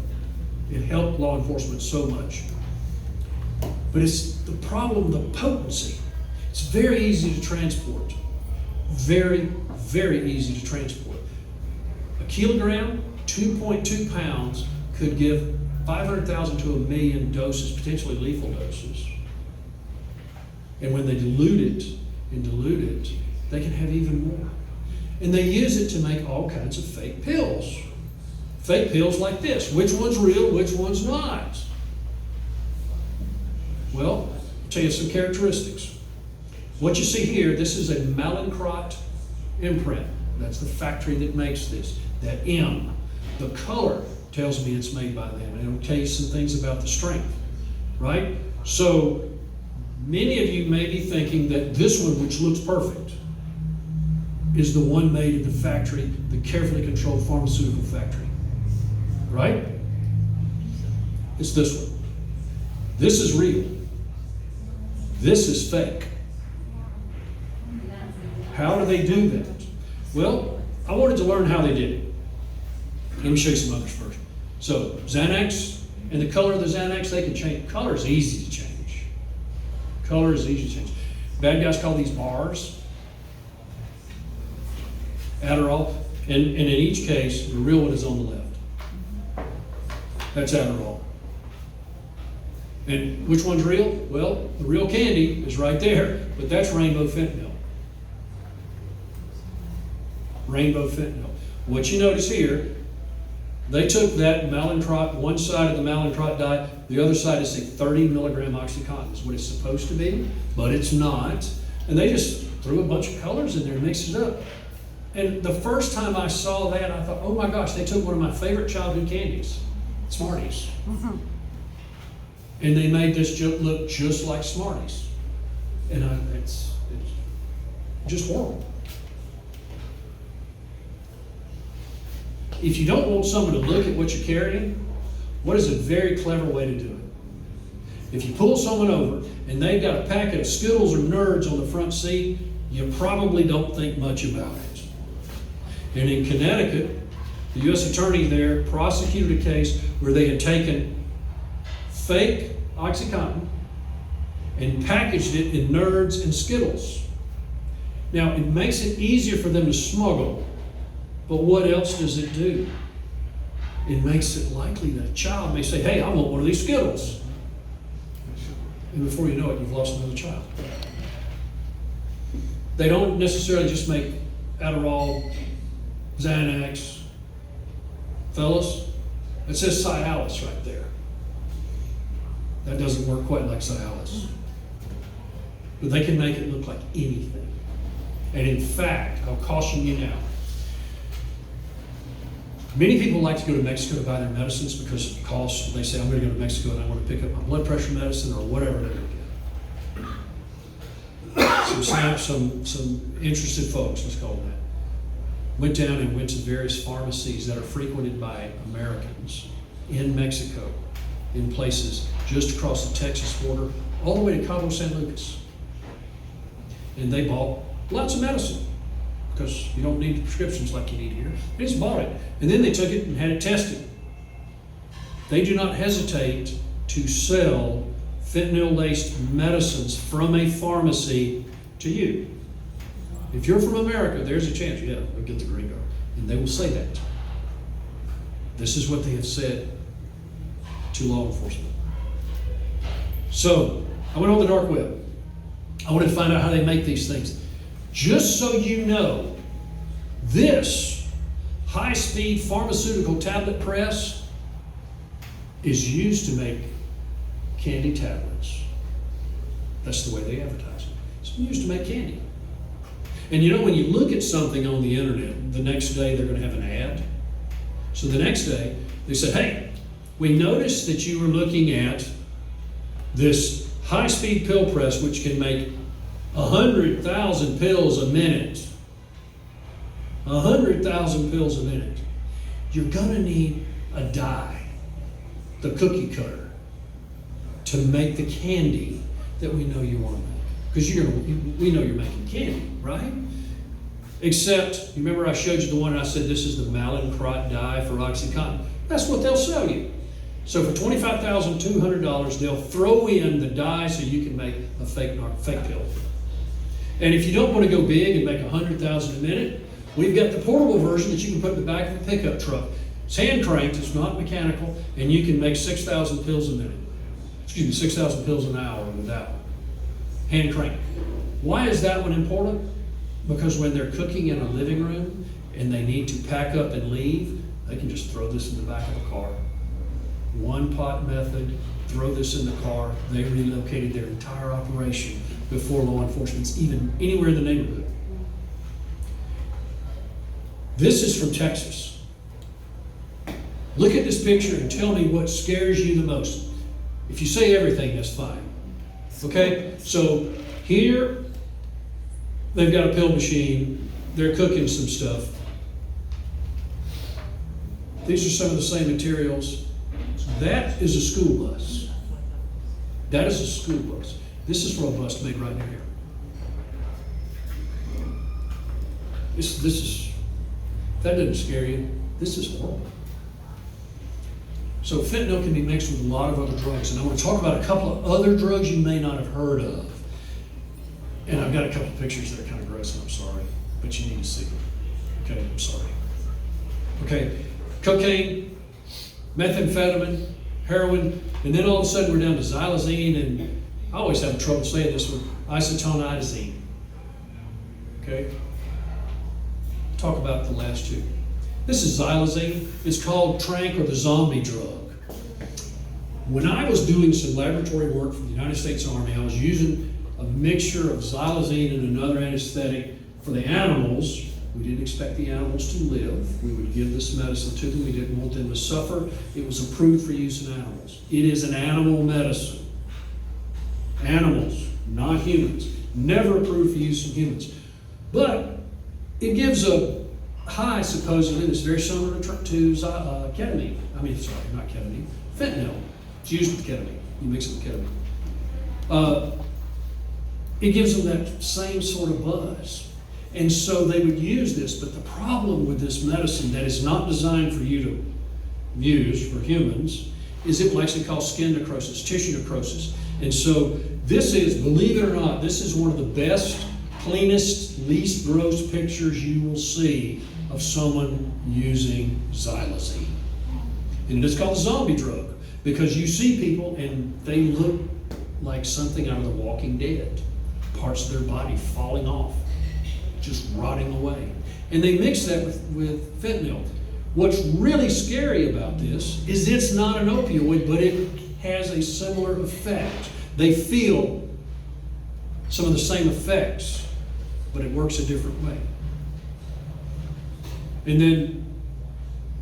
It helped law enforcement so much. But it's the problem, the potency. It's very easy to transport. Very, very easy to transport. A kilogram, 2.2 pounds, could give 500,000 to 1 million doses, potentially lethal doses. And when they dilute it, they can have even more. And they use it to make all kinds of fake pills. Fake pills like this. Which one's real, which one's not? Well, I'll tell you some characteristics. What you see here, this is a Mallinckrodt imprint. That's the factory that makes this. That M. The color tells me it's made by them. And it'll tell you some things about the strength. Right? So, many of you may be thinking that this one, which looks perfect, is the one made at the factory, the carefully controlled pharmaceutical factory. Right? It's this one. This is real. This is fake. How do they do that? Well, I wanted to learn how they did it. Let me show you some others first. So, Xanax, and the color of the Xanax, they can change. Color is easy to change. Color is easy to change. Bad guys call these bars. Adderall. And in each case, the real one is on the left. That's Adderall. And which one's real? Well, the real candy is right there, but that's rainbow fentanyl. Rainbow fentanyl. What you notice here, they took that Mallinckrodt, one side of the Mallinckrodt dye, the other side is a 30 milligram Oxycontin, is what it's supposed to be, but it's not. And they just threw a bunch of colors in there and mixed it up. And the first time I saw that, I thought, oh my gosh, they took one of my favorite childhood candies, Smarties. And they made this look just like Smarties. And it's just horrible. If you don't want someone to look at what you're carrying, what is a very clever way to do it? If you pull someone over and they've got a packet of Skittles or Nerds on the front seat, you probably don't think much about it. And in Connecticut, the U.S. attorney there prosecuted a case where they had taken fake OxyContin and packaged it in Nerds and Skittles. Now, it makes it easier for them to smuggle, but what else does it do? It makes it likely that a child may say, hey, I want one of these Skittles. And before you know it, you've lost another child. They don't necessarily just make Adderall, Xanax. Fellas, it says Cialis right there. That doesn't work quite like Cialis. But they can make it look like anything. And in fact, I'll caution you now, many people like to go to Mexico to buy their medicines because of the cost. They say, I'm going to go to Mexico and I want to pick up my blood pressure medicine or whatever they're going to get. Some interested folks, let's call them that, went down and went to various pharmacies that are frequented by Americans in Mexico, in places just across the Texas border, all the way to Cabo San Lucas. And they bought lots of medicine, because you don't need the prescriptions like you need here. They just bought it. And then they took it and had it tested. They do not hesitate to sell fentanyl-laced medicines from a pharmacy to you. If you're from America, there's a chance, yeah, we'll get the green card. And they will say that. This is what they have said to law enforcement. So, I went on the dark web. I wanted to find out how they make these things. Just so you know, this high-speed pharmaceutical tablet press is used to make candy tablets. That's the way they advertise it. It's used to make candy. And you know, when you look at something on the internet, the next day they're going to have an ad. So the next day, they said, hey, we noticed that you were looking at this high-speed pill press which can make 100,000 pills a minute. 100,000 pills a minute. You're going to need a die, the cookie cutter, to make the candy that we know you want to make. Because we know you're making candy, right? Except, you remember I showed you the one and I said this is the Mallinckrodt dye for OxyContin. That's what they'll sell you. So for $25,200, they'll throw in the dye so you can make a fake pill. And if you don't want to go big and make 100,000 a minute, we've got the portable version that you can put in the back of a pickup truck. It's hand cranked, it's not mechanical, and you can make 6,000 pills a minute. 6,000 pills an hour with that one. Hand crank. Why is that one important? Because when they're cooking in a living room and they need to pack up and leave, they can just throw this in the back of a car. One pot method, throw this in the car. They relocated their entire operation before law enforcement's even anywhere in the neighborhood. This is from Texas. Look at this picture and tell me what scares you the most. If you say everything, that's fine. Okay, so here they've got a pill machine. They're cooking some stuff. These are some of the same materials. That is a school bus. That is a school bus. This is robust, made right here. This is, that doesn't scare you. This is horrible. So fentanyl can be mixed with a lot of other drugs. And I want to talk about a couple of other drugs you may not have heard of. And I've got a couple of pictures that are kind of gross, and I'm sorry, but you need to see them. Okay, I'm sorry. Okay, cocaine, methamphetamine, heroin, and then all of a sudden we're down to xylazine, and I always have trouble saying this one, isotonidazine. Okay? Talk about the last two. This is xylazine. It's called tranq, or the zombie drug. When I was doing some laboratory work for the United States Army, I was using a mixture of xylazine and another anesthetic for the animals We didn't expect the animals to live. We would give this medicine to them. We didn't want them to suffer. It was approved for use in animals. It is an animal medicine. Animals, not humans. Never approved for use in humans. But it gives a high, supposedly, that's very similar to ketamine. Not ketamine, fentanyl. It's used with ketamine. You mix it with ketamine. It gives them that same sort of buzz. And so they would use this, but the problem with this medicine that is not designed for you to use for humans is it will actually cause skin necrosis, tissue necrosis. And so this is, believe it or not, this is one of the best, cleanest, least gross pictures you will see of someone using xylazine. And it's called a zombie drug because you see people and they look like something out of The Walking Dead. Parts of their body falling off, just rotting away. And they mix that with fentanyl. What's really scary about this is it's not an opioid, but it has a similar effect. They feel some of the same effects, but it works a different way. And then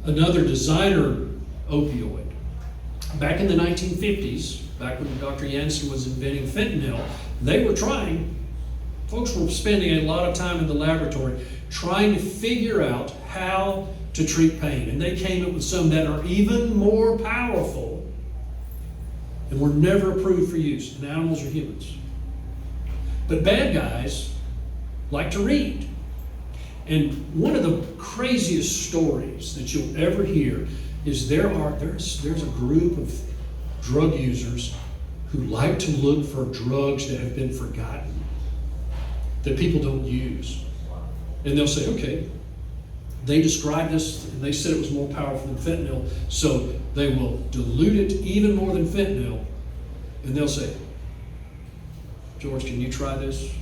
another designer opioid. Back in the 1950s, back when Dr. Janssen was inventing fentanyl, they were folks were spending a lot of time in the laboratory trying to figure out how to treat pain. And they came up with some that are even more powerful and were never approved for use in animals or humans. But bad guys like to read. And one of the craziest stories that you'll ever hear is there's a group of drug users who like to look for drugs that have been forgotten, that people don't use. And they'll say, okay, they described this and they said it was more powerful than fentanyl, so they will dilute it even more than fentanyl, and they'll say, George, can you try this?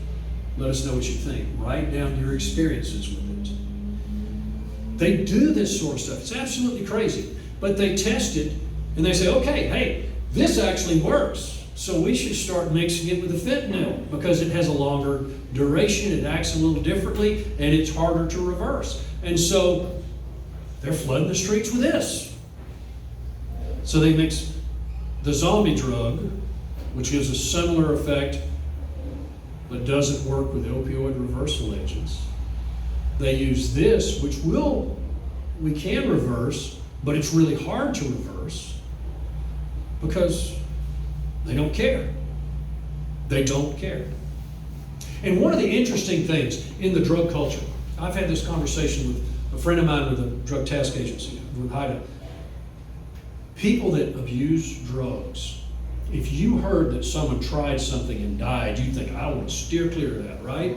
Let us know what you think. Write down your experiences with it. They do this sort of stuff. It's absolutely crazy. But they test it and they say, okay, hey, this actually works. So we should start mixing it with the fentanyl because it has a longer duration, it acts a little differently, and it's harder to reverse. And so they're flooding the streets with this. So they mix the zombie drug, which gives a similar effect but doesn't work with opioid reversal agents. They use this, which we can reverse, but it's really hard to reverse because they don't care. They don't care. And one of the interesting things in the drug culture, I've had this conversation with a friend of mine with a drug task agency, with HIDA. People that abuse drugs, if you heard that someone tried something and died, you'd think, I want to steer clear of that, right?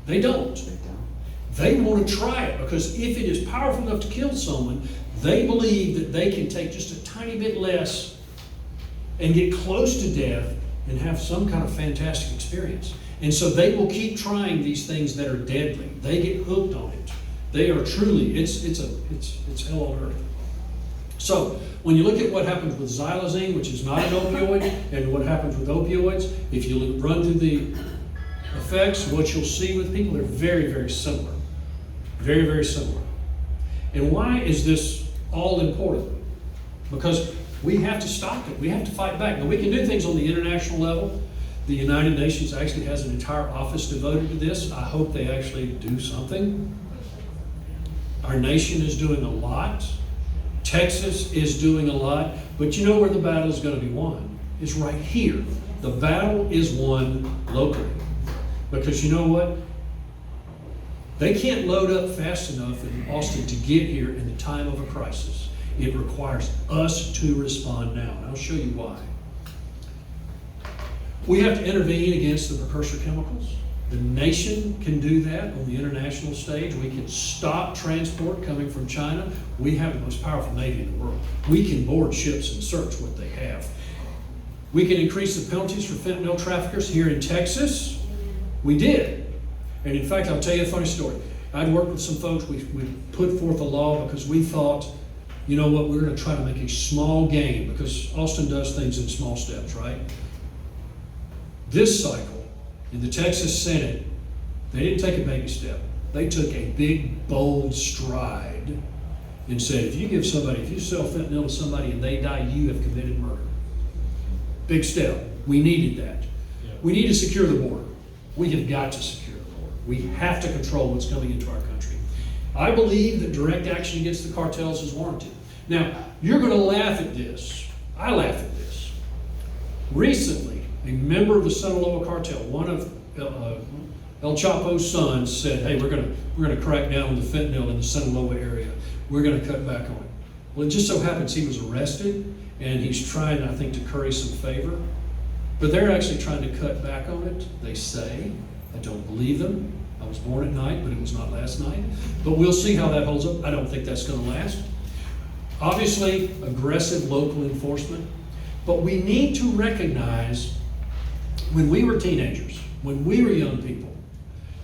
They don't. They want to try it because if it is powerful enough to kill someone, they believe that they can take just a tiny bit less and get close to death and have some kind of fantastic experience. And so they will keep trying these things that are deadly. They get hooked on it. They are truly, it's hell on earth. So when you look at what happens with xylazine, which is not an opioid, and what happens with opioids, if you run through the effects, what you'll see with people, they're very, very similar. Very, very similar. And why is this all important? Because we have to stop it. We have to fight back. Now, we can do things on the international level. The United Nations actually has an entire office devoted to this. I hope they actually do something. Our nation is doing a lot. Texas is doing a lot. But you know where the battle is going to be won? It's right here. The battle is won locally. Because you know what? They can't load up fast enough in Austin to get here in the time of a crisis. It requires us to respond now, and I'll show you why. We have to intervene against the precursor chemicals. The nation can do that on the international stage. We can stop transport coming from China. We have the most powerful Navy in the world. We can board ships and search what they have. We can increase the penalties for fentanyl traffickers here in Texas. We did. And in fact, I'll tell you a funny story. I'd worked with some folks. We put forth a law because we thought, you know what, we're going to try to make a small gain because Austin does things in small steps, right? This cycle, in the Texas Senate, they didn't take a baby step. They took a big, bold stride and said, if you sell fentanyl to somebody and they die, you have committed murder. Big step. We needed that. We need to secure the border. We have got to secure the border. We have to control what's coming into our country. I believe that direct action against the cartels is warranted. Now, you're going to laugh at this. I laugh at this. Recently, a member of the Sinaloa cartel, one of El Chapo's sons, said, hey, we're going to crack down on the fentanyl in the Sinaloa area. We're going to cut back on it. Well, it just so happens he was arrested, and he's trying, I think, to curry some favor. But they're actually trying to cut back on it, they say. I don't believe them. I was born at night, but it was not last night. But we'll see how that holds up. I don't think that's going to last. Obviously, aggressive local enforcement. But we need to recognize when we were teenagers, when we were young people,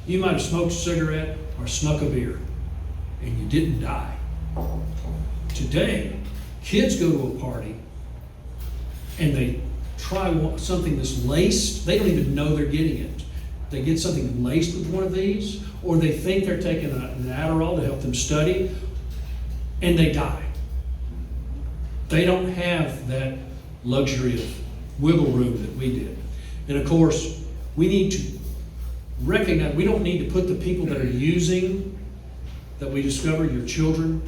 you might have smoked a cigarette or snuck a beer, and you didn't die. Today, kids go to a party and they try something that's laced. They don't even know they're getting it. They get something laced with one of these, or they think they're taking an Adderall to help them study, and they die. They don't have that luxury of wiggle room that we did. And of course, we need to recognize, we don't need to put the people that are using, that we discover, your children,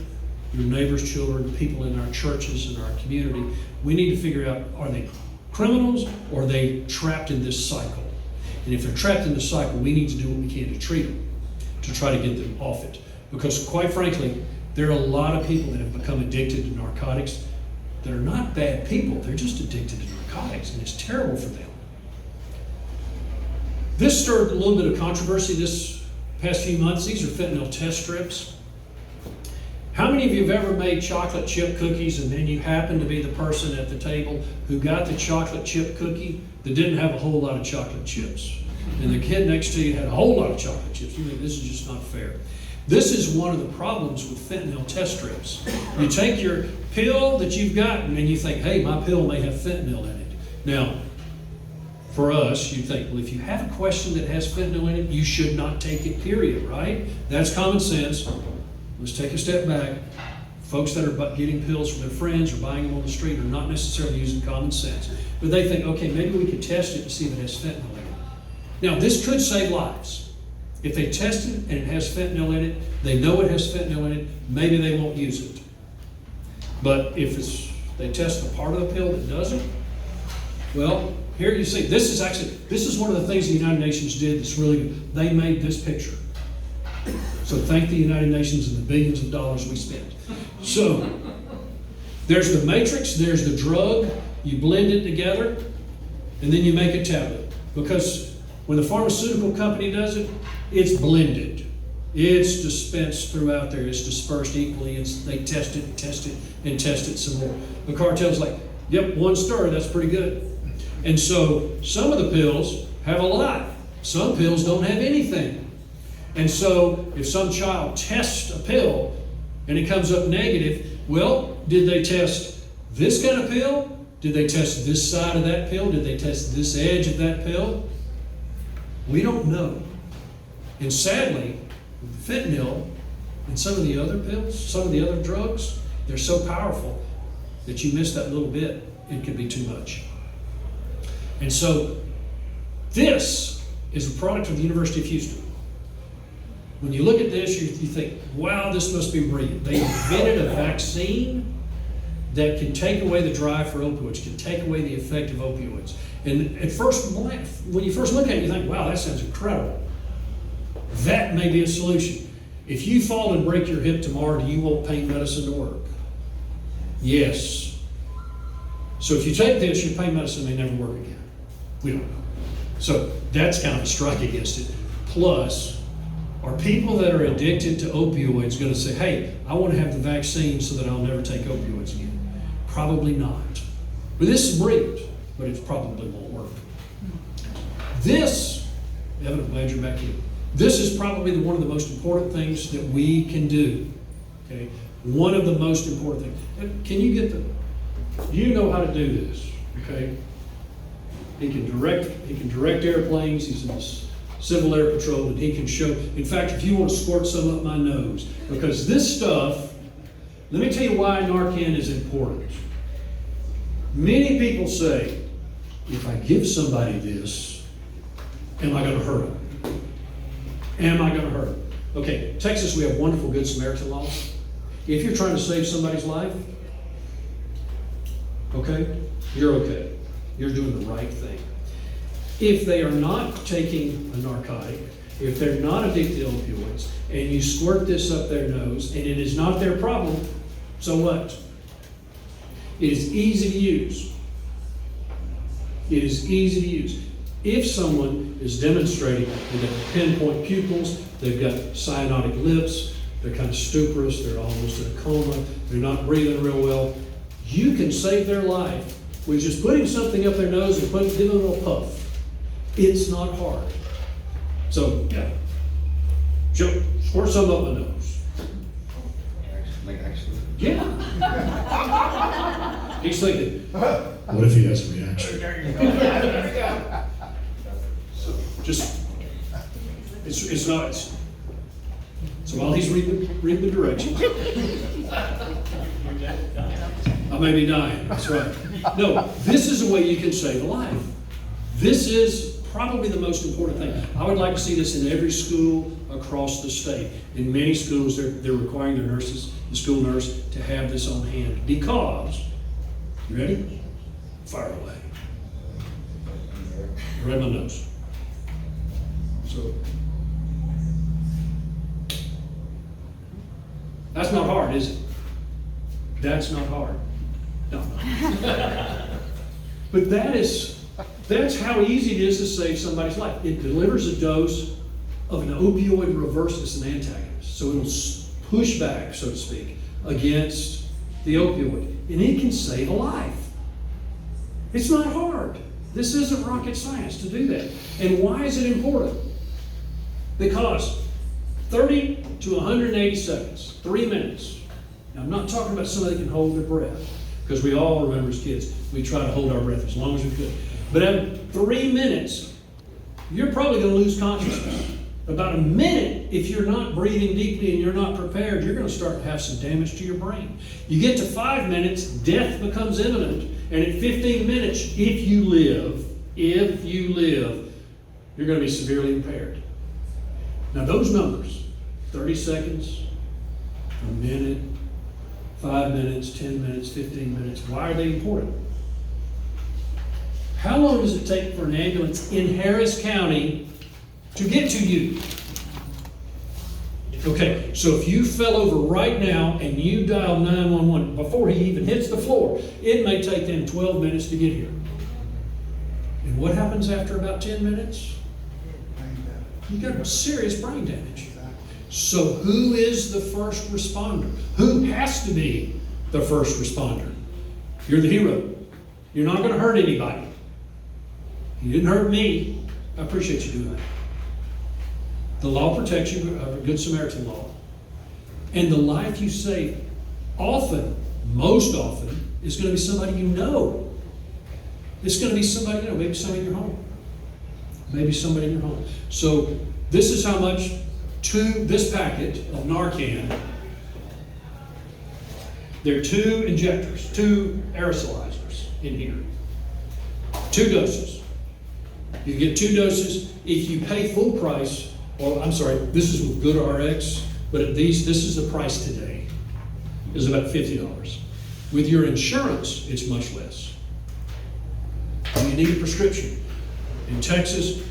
your neighbors' children, people in our churches and our community, we need to figure out, are they criminals or are they trapped in this cycle? And if they're trapped in the cycle, we need to do what we can to treat them, to try to get them off it. Because quite frankly, there are a lot of people that have become addicted to narcotics that are not bad people, they're just addicted to narcotics, and it's terrible for them. This stirred a little bit of controversy this past few months. These are fentanyl test strips. How many of you have ever made chocolate chip cookies and then you happen to be the person at the table who got the chocolate chip cookie that didn't have a whole lot of chocolate chips? And the kid next to you had a whole lot of chocolate chips. You think this is just not fair. This is one of the problems with fentanyl test strips. You take your pill that you've gotten and you think, hey, my pill may have fentanyl in it. Now, for us, you think, well, if you have a question that has fentanyl in it, you should not take it, period, right? That's common sense. Let's take a step back. Folks that are getting pills from their friends or buying them on the street are not necessarily using common sense. But they think, okay, maybe we could test it to see if it has fentanyl in it. Now, this could save lives. If they test it and it has fentanyl in it, they know it has fentanyl in it, maybe they won't use it. But if they test the part of the pill that doesn't, well, here you see, this is one of the things the United Nations did that's really good. They made this picture. So thank the United Nations and the billions of dollars we spent. So there's the matrix, there's the drug, you blend it together, and then you make a tablet. Because when the pharmaceutical company does it, it's blended. It's dispensed throughout there, it's dispersed equally, and they test it, and test it some more. The cartel's like, yep, one stir, that's pretty good. And so some of the pills have a lot. Some pills don't have anything. And so if some child tests a pill and it comes up negative, well, did they test this kind of pill? Did they test this side of that pill? Did they test this edge of that pill? We don't know. And sadly, fentanyl and some of the other pills, some of the other drugs, they're so powerful that you miss that little bit, it could be too much. And so this is a product of the University of Houston. When you look at this, you think, wow, this must be brilliant. They invented a vaccine that can take away the drive for opioids, can take away the effect of opioids. And at first, when you first look at it, you think, wow, that sounds incredible. That may be a solution. If you fall and break your hip tomorrow, do you want pain medicine to work? Yes. So if you take this, your pain medicine may never work again. We don't know. So that's kind of a strike against it. Plus, are people that are addicted to opioids going to say, hey, I want to have the vaccine so that I'll never take opioids again? Probably not. But this is brilliant, but it probably won't work. This, Evan, I'm glad you're back here. This is probably one of the most important things that we can do. Okay? One of the most important things. Can you get you know how to do this, okay? He can direct airplanes. He's in the Civil Air Patrol, and he can show. In fact, if you want to squirt some up my nose, because this stuff, let me tell you why Narcan is important. Many people say, if I give somebody this, am I going to hurt them? Am I going to hurt them? Okay, Texas, we have wonderful Good Samaritan laws. If you're trying to save somebody's life, okay, you're okay. You're doing the right thing. If they are not taking a narcotic, if they're not addicted to opioids, and you squirt this up their nose, and it is not their problem, so what? It is easy to use. It is easy to use. If someone is demonstrating they've got pinpoint pupils, they've got cyanotic lips, they're kind of stuporous, they're almost in a coma, they're not breathing real well, you can save their life with just putting something up their nose and giving them a little puff. It's not hard. So, yeah. Squirt some up my nose. Actually. Yeah. He's thinking, what if he has a reaction? Just, it's not. So while he's reading the directions, I may be dying. That's right. No, this is a way you can save a life. This is probably the most important thing. I would like to see this in every school across the state. In many schools, they're requiring their nurses, the school nurse, to have this on hand because, you ready? Fire away. Right my nose. So, that's not hard, is it? That's not hard. No. But that's how easy it is to save somebody's life. It delivers a dose of an opioid reverse. It's an antagonist. So it'll push back, so to speak, against the opioid. And it can save a life. It's not hard. This isn't rocket science to do that. And why is it important? Because 30 to 180 seconds, 3 minutes. Now, I'm not talking about somebody that can hold their breath, because we all remember as kids, we try to hold our breath as long as we could. But at 3 minutes, you're probably going to lose consciousness. About a minute, if you're not breathing deeply and you're not prepared, you're going to start to have some damage to your brain. You get to 5 minutes, death becomes imminent. And at 15 minutes, if you live, you're going to be severely impaired. Now those numbers, 30 seconds, a minute, 5 minutes, 10 minutes, 15 minutes, why are they important? How long does it take for an ambulance in Harris County to get to you? Okay, so if you fell over right now and you dial 911 before he even hits the floor, it may take them 12 minutes to get here. And what happens after about 10 minutes? You got serious brain damage. So who is the first responder? Who has to be the first responder? You're the hero. You're not going to hurt anybody. You didn't hurt me. I appreciate you doing that. The law protects you, Good Samaritan law. And the life you save often, most often, is going to be somebody you know. It's going to be somebody you know, maybe somebody in your home. Maybe somebody in your home. So this is how much to this packet of Narcan. There are 2 injectors, 2 aerosolizers in here. 2 doses. You get 2 doses. If you pay full price, or I'm sorry, this is with Good RX, but this is the price today. It's about $50. With your insurance, it's much less. You need a prescription. In Texas,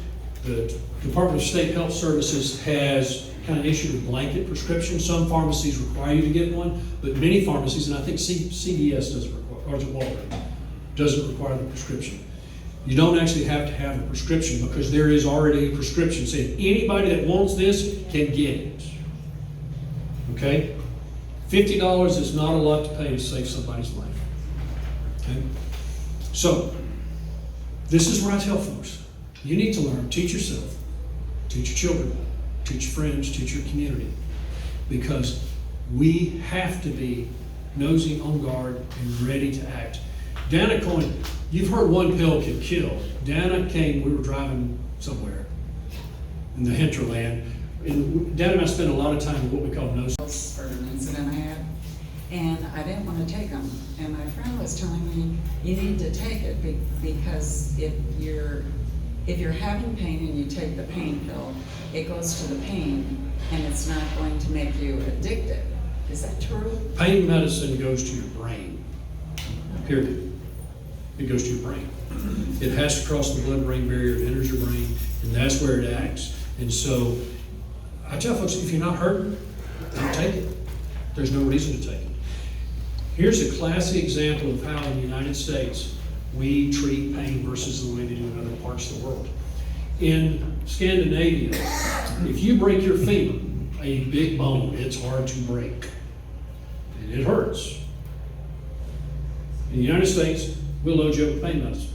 the Department of State Health Services has kind of issued a blanket prescription. Some pharmacies require you to get one, but many pharmacies, and I think CVS doesn't require, or is it Walgreens, doesn't require the prescription. You don't actually have to have a prescription because there is already a prescription saying anybody that wants this can get it. Okay? $50 is not a lot to pay to save somebody's life. Okay? So, this is where I tell folks, you need to learn, teach yourself, teach your children, teach your friends, teach your community. Because we have to be nosy, on guard, and ready to act. Dana Coyne, you've heard one pill can kill. Dana came, we were driving somewhere. in the hinterland. And Dad and I spend a lot of time in what we call no. For an incident I had, and I didn't want to take them. And my friend was telling me, you need to take it because if you're having pain and you take the pain pill, it goes to the pain and it's not going to make you addicted. Is that true? Pain medicine goes to your brain, period. It goes to your brain. It has to cross the blood-brain barrier, it enters your brain, and that's where it acts. And so, I tell folks, if you're not hurting, don't take it. There's no reason to take it. Here's a classic example of how in the United States we treat pain versus the way they do in other parts of the world. In Scandinavia, if you break your femur, a big bone, it's hard to break. And it hurts. In the United States, we'll load you up with pain medicine.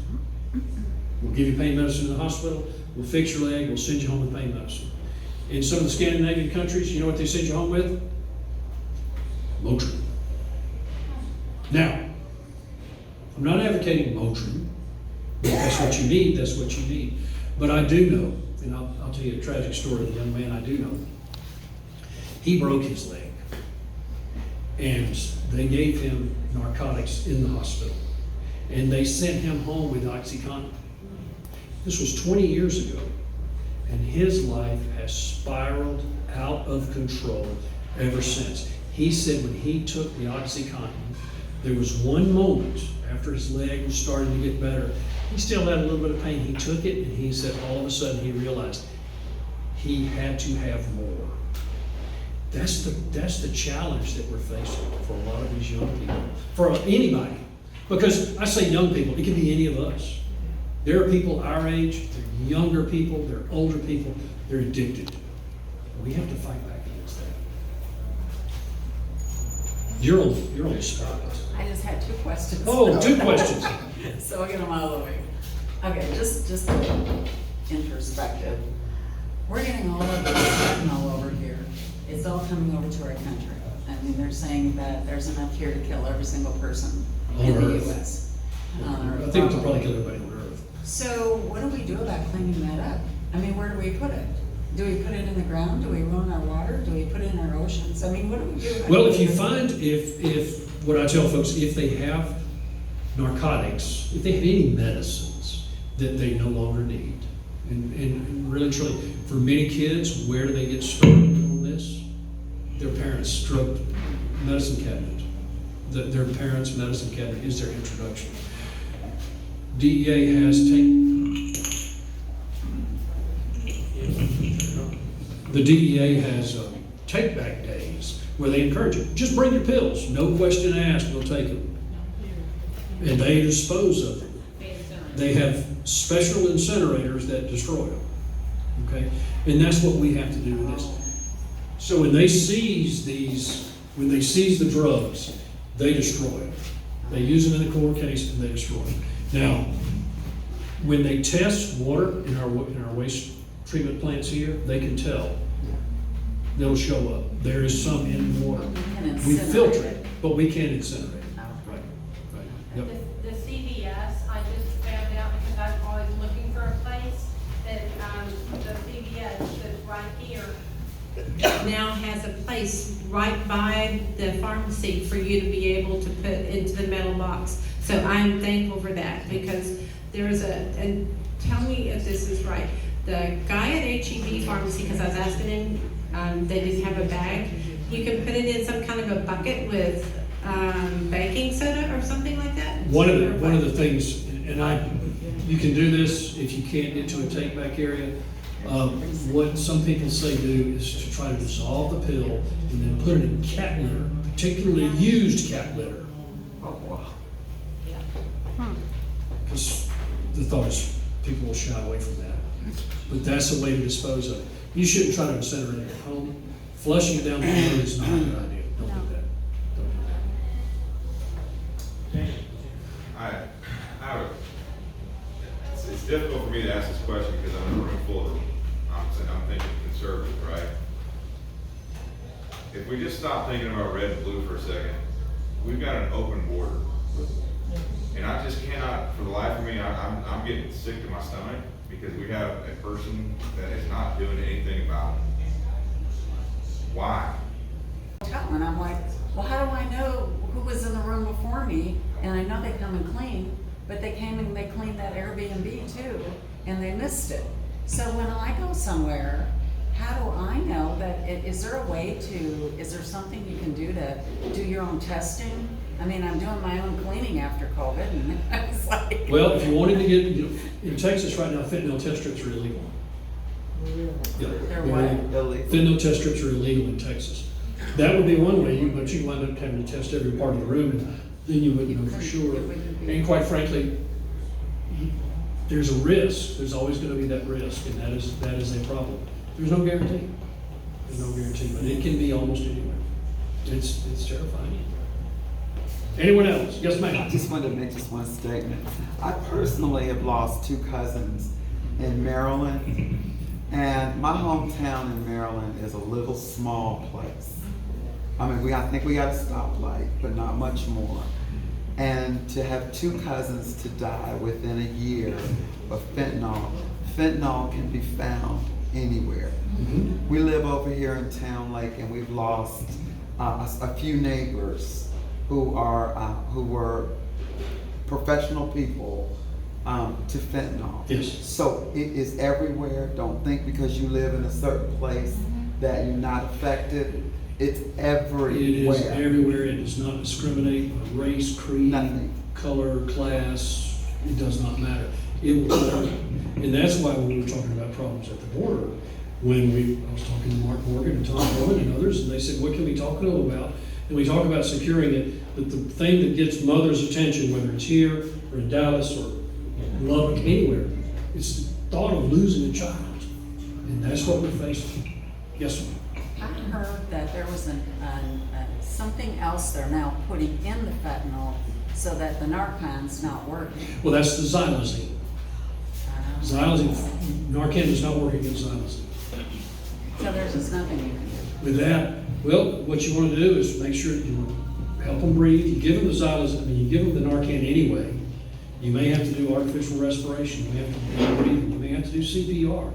We'll give you pain medicine in the hospital, we'll fix your leg, we'll send you home with pain medicine. In some of the Scandinavian countries, you know what they send you home with? Motrin. Now, I'm not advocating Motrin. If that's what you need, that's what you need. But I do know, and I'll tell you a tragic story of a young man I do know. He broke his leg, and they gave him narcotics in the hospital, and they sent him home with OxyContin. This was 20 years ago, and his life has spiraled out of control ever since. He said when he took the OxyContin, there was one moment after his leg was starting to get better. He still had a little bit of pain. He took it, and he said all of a sudden he realized he had to have more. That's the challenge that we're facing for a lot of these young people, for anybody. Because I say young people, it can be any of us. There are people our age, they're younger people, they're older people, they're addicted. We have to fight back against that. You're on the spot. I just had 2 questions. Oh, 2 questions. So I'll get them out of the way. Okay, just in perspective, we're getting all of this fentanyl over here. It's all coming over to our country. I mean, they're saying that there's enough here to kill every single person in the U.S. I think it'll probably kill everybody on Earth. So what do we do about cleaning that up? I mean, where do we put it? Do we put it in the ground? Do we ruin our water? Do we put it in our oceans? I mean, what do we do? Well, if you find, if what I tell folks, if they have narcotics, if they have any medicines that they no longer need, and really truly, for many kids, where do they get started on this? Their parents' drug medicine cabinet. Their parents' medicine cabinet is their introduction. DEA has the DEA has take-back days where they encourage it. Just bring your pills, no question asked, we'll take them. And they dispose of them. They have special incinerators that destroy them. Okay? And that's what we have to do with this. So when they seize the drugs, they destroy them. They use them in the court case and they destroy them. Now, when they test water in our waste treatment plants here, they can tell. They'll show up. There is some in water. We filter it, but we can't incinerate it. Right. Yep. The CVS, I just found out because I'm always looking for a place that the CVS that's right here now has a place right by the pharmacy for you to be able to put into the metal box. So I'm thankful for that because there is and tell me if this is right. The guy at HEB Pharmacy, because I was asking him, they didn't have a bag. You can put it in some kind of a bucket with baking soda or something like that. One of the things, and you can do this if you can't get to a take-back area. What some people say do is to try to dissolve the pill and then put it in cat litter, particularly used cat litter. Because the thought is people will shy away from that. But that's a way to dispose of it. You shouldn't try to incinerate it at home. Flushing it down the road is not a good idea. Don't do that. Don't do that. It's difficult for me to ask this question because I'm in a room full of, I'm thinking conservative, right? If we just stop thinking about red and blue for a second, we've got an open border. And I just cannot, for the life of me, I'm getting sick to my stomach Because we have a person that is not doing anything about it. Why? And I'm like, well, how do I know who was in the room before me? And I know they come and clean, but they came and they cleaned that Airbnb too, and they missed it. So when I go somewhere, how do I know that, is there a way to, is there something you can do to do your own testing? I mean, I'm doing my own cleaning after COVID, and I was like. Well, if you wanted to get, in Texas right now, fentanyl test strips are illegal. Yeah. They're what? Fentanyl test strips are illegal in Texas. That would be one way, but you wind up having to test every part of the room, and then you wouldn't know for sure. And quite frankly, there's a risk. There's always going to be that risk, and that is a problem. There's no guarantee. There's no guarantee, but it can be almost anywhere. It's terrifying. Anyone else? Yes, ma'am. I just wanted to make just one statement. I personally have lost 2 cousins in Maryland, and my hometown in Maryland is a little small place. I mean, I think we got a stoplight, but not much more. And to have 2 cousins to die within a year of fentanyl can be found anywhere. Mm-hmm. We live over here in Town Lake, and we've lost a few neighbors who were professional people to fentanyl. Yes. So it is everywhere. Don't think because you live in a certain place that you're not affected. It's everywhere. It is everywhere. It does not discriminate by race, creed, Nothing. color, class. It does not matter. It will come. And that's why when we were talking about problems at the border, I was talking to Mark Morgan and Tom Owen and others, and they said, what can we talk to them about? And we talk about securing it, but the thing that gets mothers' attention, whether it's here or in Dallas or Lubbock, anywhere, it's the thought of losing a child. And that's what we're facing. Yes, sir. I heard that there was something else they're now putting in the fentanyl so that the Narcan's not working. Well, that's the xylazine. Xylazine, Narcan does not work against xylazine. So there's just nothing you can do. With that, well, what you want to do is make sure you help them breathe. You give them the xylazine, you give them the Narcan anyway. You may have to do artificial respiration. You may have to do breathing. You may have to do CPR.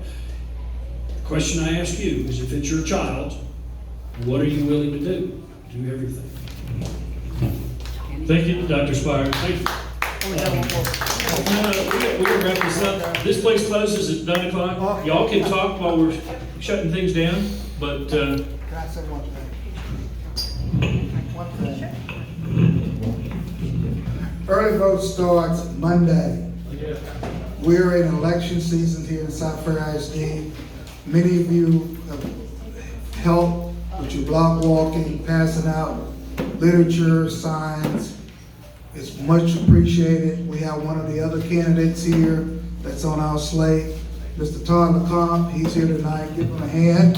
The question I ask you is, if it's your child, what are you willing to do? Do everything. Thank you, Dr. Spiers. Thank you. We're gonna wrap this up. This place closes at 9 o'clock. Y'all can talk while we're shutting things down, but Can I say one thing? One thing. Early vote starts Monday. We're in election season here in South Fair ISD. Many of you have helped with your block walking, passing out literature, signs. It's much appreciated. We have one of the other candidates here that's on our slate, Mr. Todd LeCompte. He's here tonight. Give him a hand.